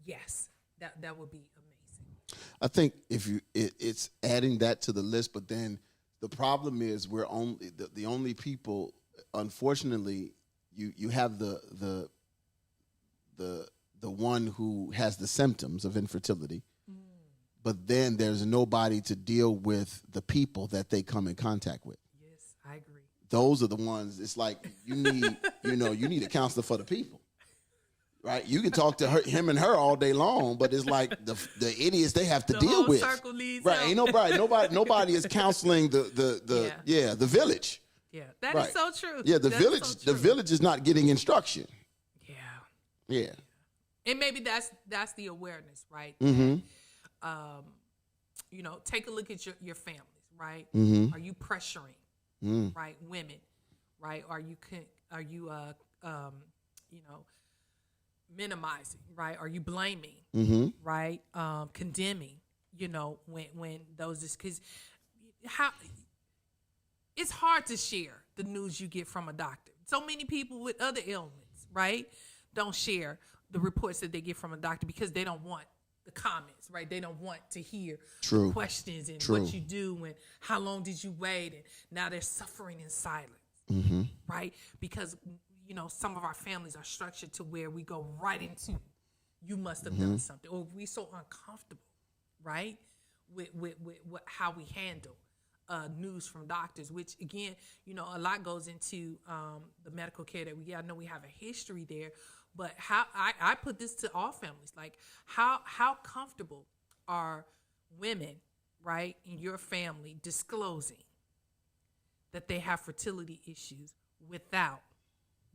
Yes, that would be amazing. I think if it's adding that to the list, but then the problem is we're only the only people. Unfortunately, you have the one who has the symptoms of infertility, but then there's nobody to deal with the people that they come in contact with. Yes, I agree. Those are the ones. It's like you need a counselor for the people. Right, you can talk to him and her all day long, but it's like the idiots they have to deal with. Circle needs right, help. Ain't nobody is counseling the village. Yeah, that right. is so true. Yeah, the That village is so true. the village is not getting instruction. Yeah, and maybe that's the awareness, right? mm-hmm. Take a look at your families, right? Mm-hmm. Are you pressuring, right, women, right? Are you minimizing, right? Are you blaming, Mm-hmm. right? Condemning, when those, because it's hard to share the news you get from a doctor. So many people with other ailments, right, don't share the reports that they get from a doctor because they don't want the comments, right? They don't want to hear True. questions and True. what you do and how long did you wait, and now they're suffering in silence, Mm-hmm. right? Because some of our families are structured to where we go right into, you must have done something, or we so uncomfortable, right, with how we handle news from doctors, which again, a lot goes into the medical care that we get. I know we have a history there, but how I put this to all families, like how comfortable are women, right, in your family disclosing that they have fertility issues without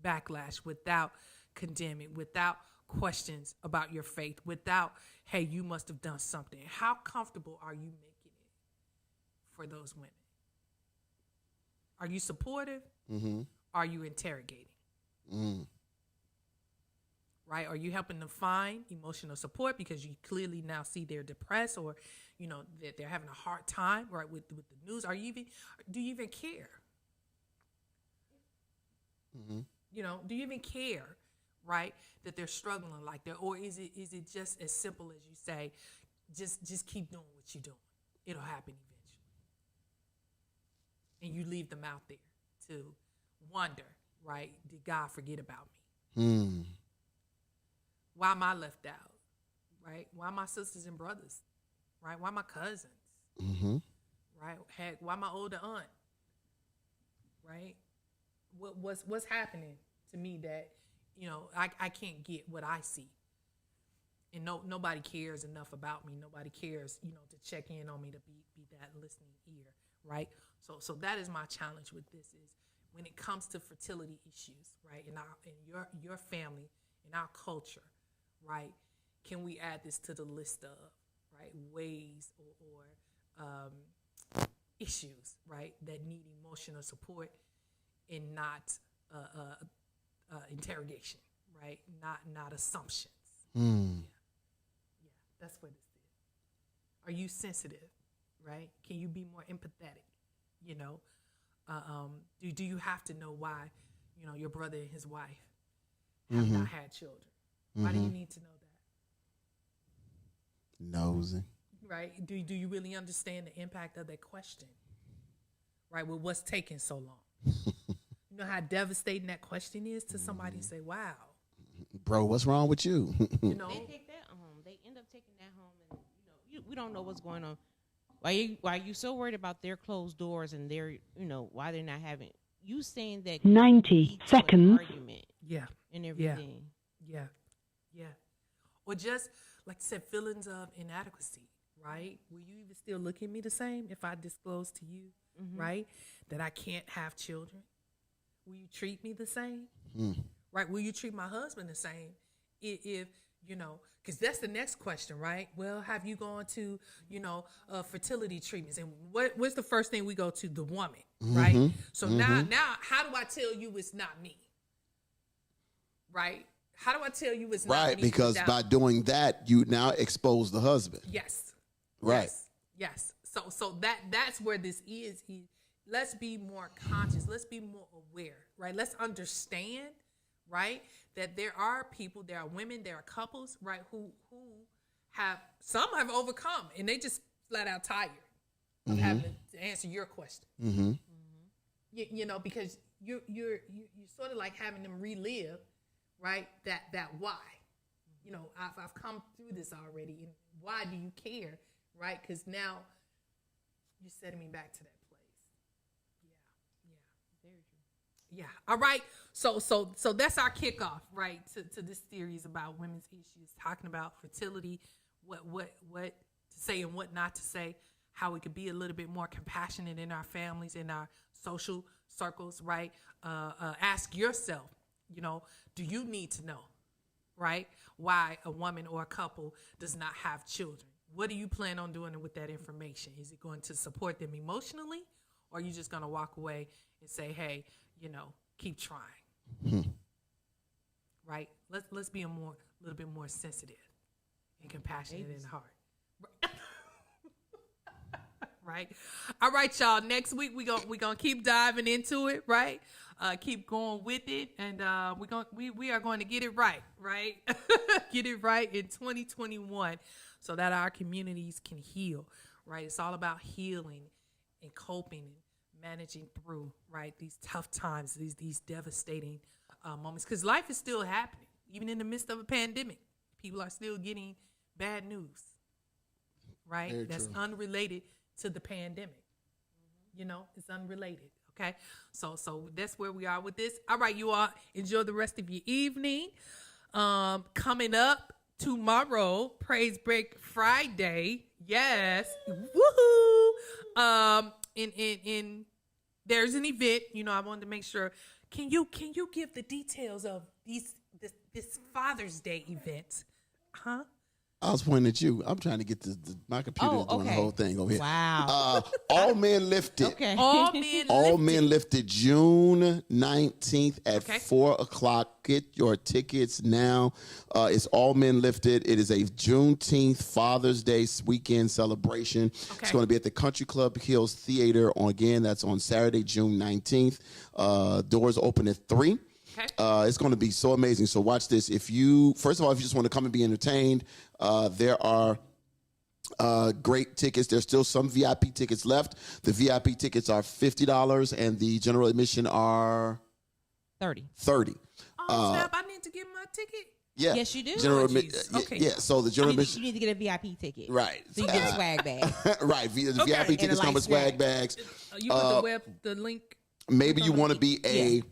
backlash, without condemning, without questions about your faith, without, hey, you must have done something. How comfortable are you making it for those women? Are you supportive? Mm-hmm. Are you interrogating? Mm. Right? Are you helping them find emotional support because you clearly now see they're depressed, or that they're having a hard time, right, with the news? Do you even care? Mm-hmm. Do you even care, right, that they're struggling like that? Or is it just as simple as you say, just keep doing what you're doing. It'll happen eventually. And you leave them out there to wonder, right, did God forget about me? Mm. Why am I left out, right? Why my sisters and brothers, right? Why my cousins, Mm-hmm. right? Heck, why my older aunt, right? What's happening to me that I can't get what I see, and nobody cares enough about me. Nobody cares to check in on me, to be that listening ear, right? So that is my challenge with this, is when it comes to fertility issues, right, in your family, in our culture, right, can we add this to the list of, right, ways or issues, right, that need emotional support and not interrogation, right? Not assumptions. Mm. Yeah, that's what this is. Are you sensitive, right? Can you be more empathetic? Do you have to know why, your brother and his wife have not had children? Why do you need to know that? Nosy. Right? Do you really understand the impact of that question? Right? With what's taking so long? You know how devastating that question is to somebody to say, wow. Bro, what's wrong with you? They take that home. They end up taking that home, and we don't know what's going on. Why you so worried about their closed doors and their, why they're not having, you saying that 90 lead to an seconds. argument Yeah. and everything. Yeah. Yeah. Or just, like I said, feelings of inadequacy, right? Will you even still look at me the same if I disclose to you, right, that I can't have children? Will you treat me the same? Right? Will you treat my husband the same if because that's the next question, right? Well, have you gone to, fertility treatments? And what's the first thing we go to? The woman, right? So now, how do I tell you it's not me? Right? How do I tell you it's not me? Right, because by doing that, you now expose the husband. Yes. Right. Yes. So that's where this is. Let's be more conscious. Let's be more aware, right? Let's understand, right, that there are people, there are women, there are couples, right, who some have overcome, and they just flat out tired of having to answer your question. Because you're sort of like having them relive, right, that why. I've come through this already, and why do you care, right? Because now you're setting me back to that place. Very true. Yeah. All right. So that's our kickoff, right, to this series about women's issues, talking about fertility, what to say and what not to say, how we could be a little bit more compassionate in our families, in our social circles, right? Ask yourself, do you need to know, right, why a woman or a couple does not have children? What do you plan on doing with that information? Is it going to support them emotionally, or are you just going to walk away and say, hey, keep trying? Right? Let's be a little bit more sensitive and compassionate in the heart. Right? All right, y'all. Next week we gonna keep diving into it, right? Keep going with it, and we are going to get it right? Get it right in 2021, so that our communities can heal, right? It's all about healing and coping and managing through, right, these tough times, these devastating moments, because life is still happening, even in the midst of a pandemic. People are still getting bad news, right? Very That's true. unrelated to the pandemic. It's unrelated. Okay, so that's where we are with this. All right, you all enjoy the rest of your evening. Coming up tomorrow, Praise Break Friday. Yes, woohoo! In there's an event. I wanted to make sure. Can you give the details of this Father's Day event? Huh? I was pointing at you. I'm trying to get my computer doing the whole thing over here. Wow. All Men Lifted. Okay. All Men Lifted, June 19th at 4 o'clock. Get your tickets now. It's All Men Lifted. It is a Juneteenth Father's Day weekend celebration. Okay. It's going to be at the Country Club Hills Theater. That's on Saturday, June 19th. Doors open at 3. Okay. It's going to be so amazing. So watch this. First of all, if you just want to come and be entertained, there are great tickets. There's still some VIP tickets left. The VIP tickets are $50, and the general admission are 30. Oh, snap! I need to get my ticket. Yeah. Yes, you do. Okay. Yeah. So the general admission. You need to get a VIP ticket. Right. So you get a swag bag. Right. The Okay. VIP tickets come with swag bags. You put the link. Maybe you want to be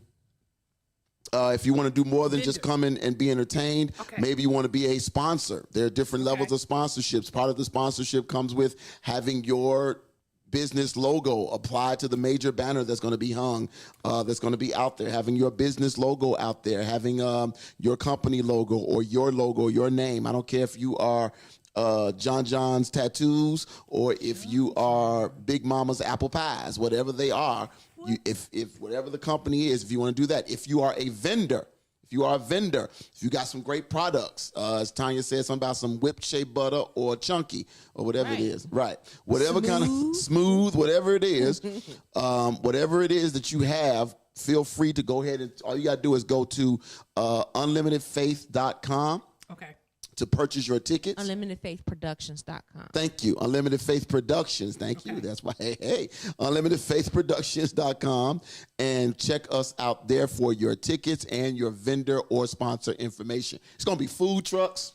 if you want to do more than just come in and be entertained, maybe you want to be a sponsor. There are different levels of sponsorships. Part of the sponsorship comes with having your business logo applied to the major banner that's going to be hung, that's going to be out there, having your business logo out there, having your company logo or your logo, your name. I don't care if you are John John's Tattoos or if you are Big Mama's Apple Pies, whatever they are. If whatever the company is, if you want to do that, if you are a vendor, if you got some great products, as Tanya said, something about some whipped shea butter or chunky or whatever it is, right? Whatever kind of smooth, whatever it is, whatever it is that you have, feel free to go ahead and all you got to do is go to unlimitedfaith.com. Okay. To purchase your tickets. UnlimitedFaithProductions.com. Thank you. Unlimited Faith Productions. Thank you. That's why, hey. UnlimitedFaithProductions.com. And check us out there for your tickets and your vendor or sponsor information. It's going to be food trucks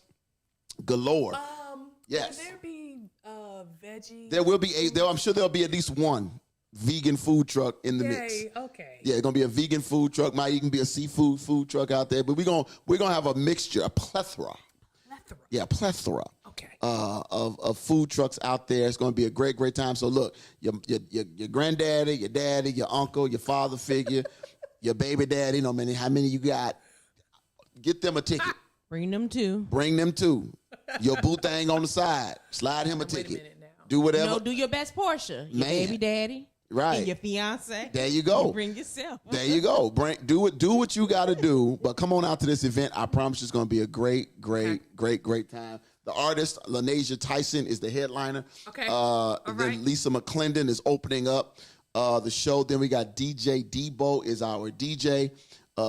galore. Will Yes. there be veggies. There will be I'm sure there'll be at least one vegan food truck in the mix. Okay. Yeah, it's gonna be a vegan food truck. Might even be a seafood food truck out there. But we're gonna have a mixture, a plethora. Yeah, a plethora. Okay. Of food trucks out there. It's gonna be a great time. So look, your granddaddy, your daddy, your uncle, your father figure, your baby daddy. No man, how many you got? Get them a ticket. Bring them too. Your boo thing on the side. Slide him a Wait a ticket. minute now. Do whatever. No, do your best Portia. Your Man. baby daddy. Right. And your fiance. There you go. You bring yourself. There you go. Do what you got to do. But come on out to this event. I promise it's going to be a great time. The artist, LaNasia Tyson, is the headliner. Okay. Then Lisa McClendon is opening up the show. Then we got DJ Debo is our DJ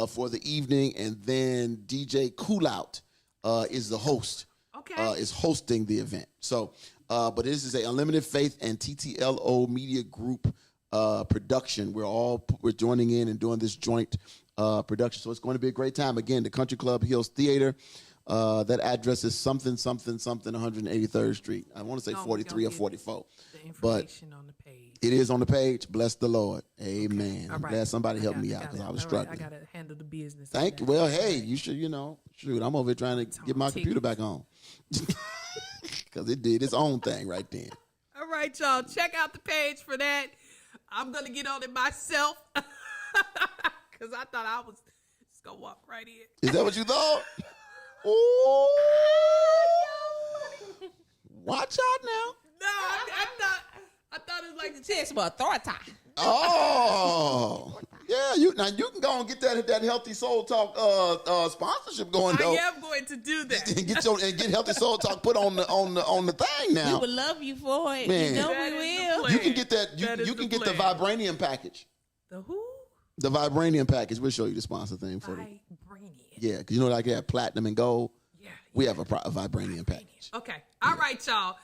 for the evening. And then DJ Coolout is the host. Okay. Is hosting the event. So, but this is a Unlimited Faith and TTLO Media Group production. We're joining in and doing this joint production. So it's going to be a great time. Again, the Country Club Hills Theater. That address is something 183rd Street. I want to say 43 or 44. The information on the page. It is on the page. Bless the Lord. Amen. Okay. All I'm right. glad somebody helped me out because I was struggling. I got to handle the business. Thank you. Well, hey, you should, shoot, I'm over here trying to get my computer back on. Because it did its own thing right then. All right, y'all. Check out the page for that. I'm going to get on it myself because I thought I was just going to walk right in. Is that what you thought? Oh, watch out now. No, I thought it was like the Test for authority. Oh, yeah. You can go and get that Healthy Soul Talk sponsorship going though. I am going to do that. And get Healthy Soul Talk put on the thing now. We would love you for it. Man. You know That we is the will. plan. You can get that. That is You can the get the plan. Vibranium package. The who? The Vibranium package. We'll show you the sponsor thing for it. Vibranium. Yeah, because like you have platinum and gold. Yeah. We have a Vibranium package. Okay. All right, y'all.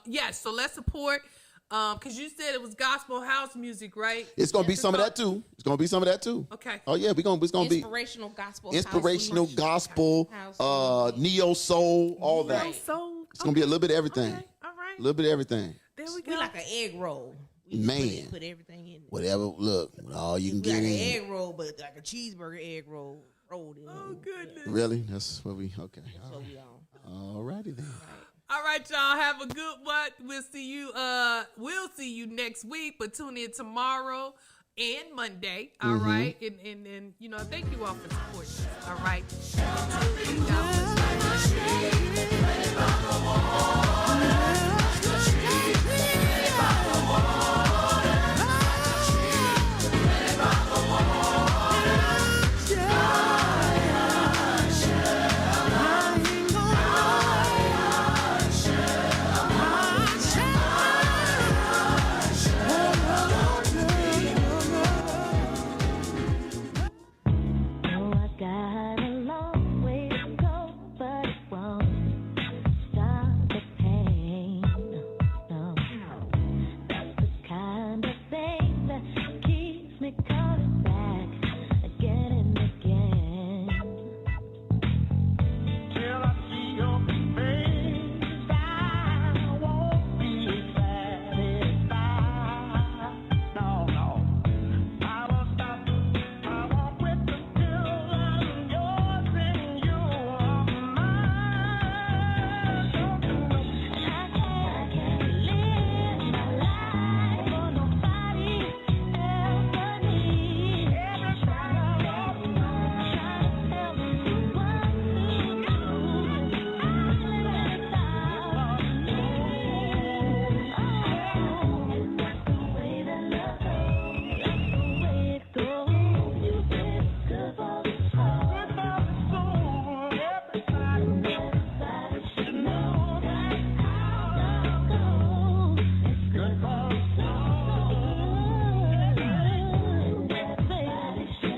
Yes. So let's support. Because you said it was gospel house music, right? It's gonna be some of that too. Okay. Oh yeah, it's gonna be Inspirational gospel. inspirational house gospel, House neo soul, all that. No soul. It's gonna be a little bit of everything. Okay. All right. A little bit of everything. There we We go. like an egg roll. We just Man. put everything in. Whatever. Look, all you can We like get an in. egg roll, but like a cheeseburger egg roll rolled in. Oh, goodness. Really? That's what we. Okay. That's what we on. Alrighty then. All right, y'all. Have a good one. We'll see you next week, but tune in tomorrow and Monday. All right. And thank you all for supporting us. All right.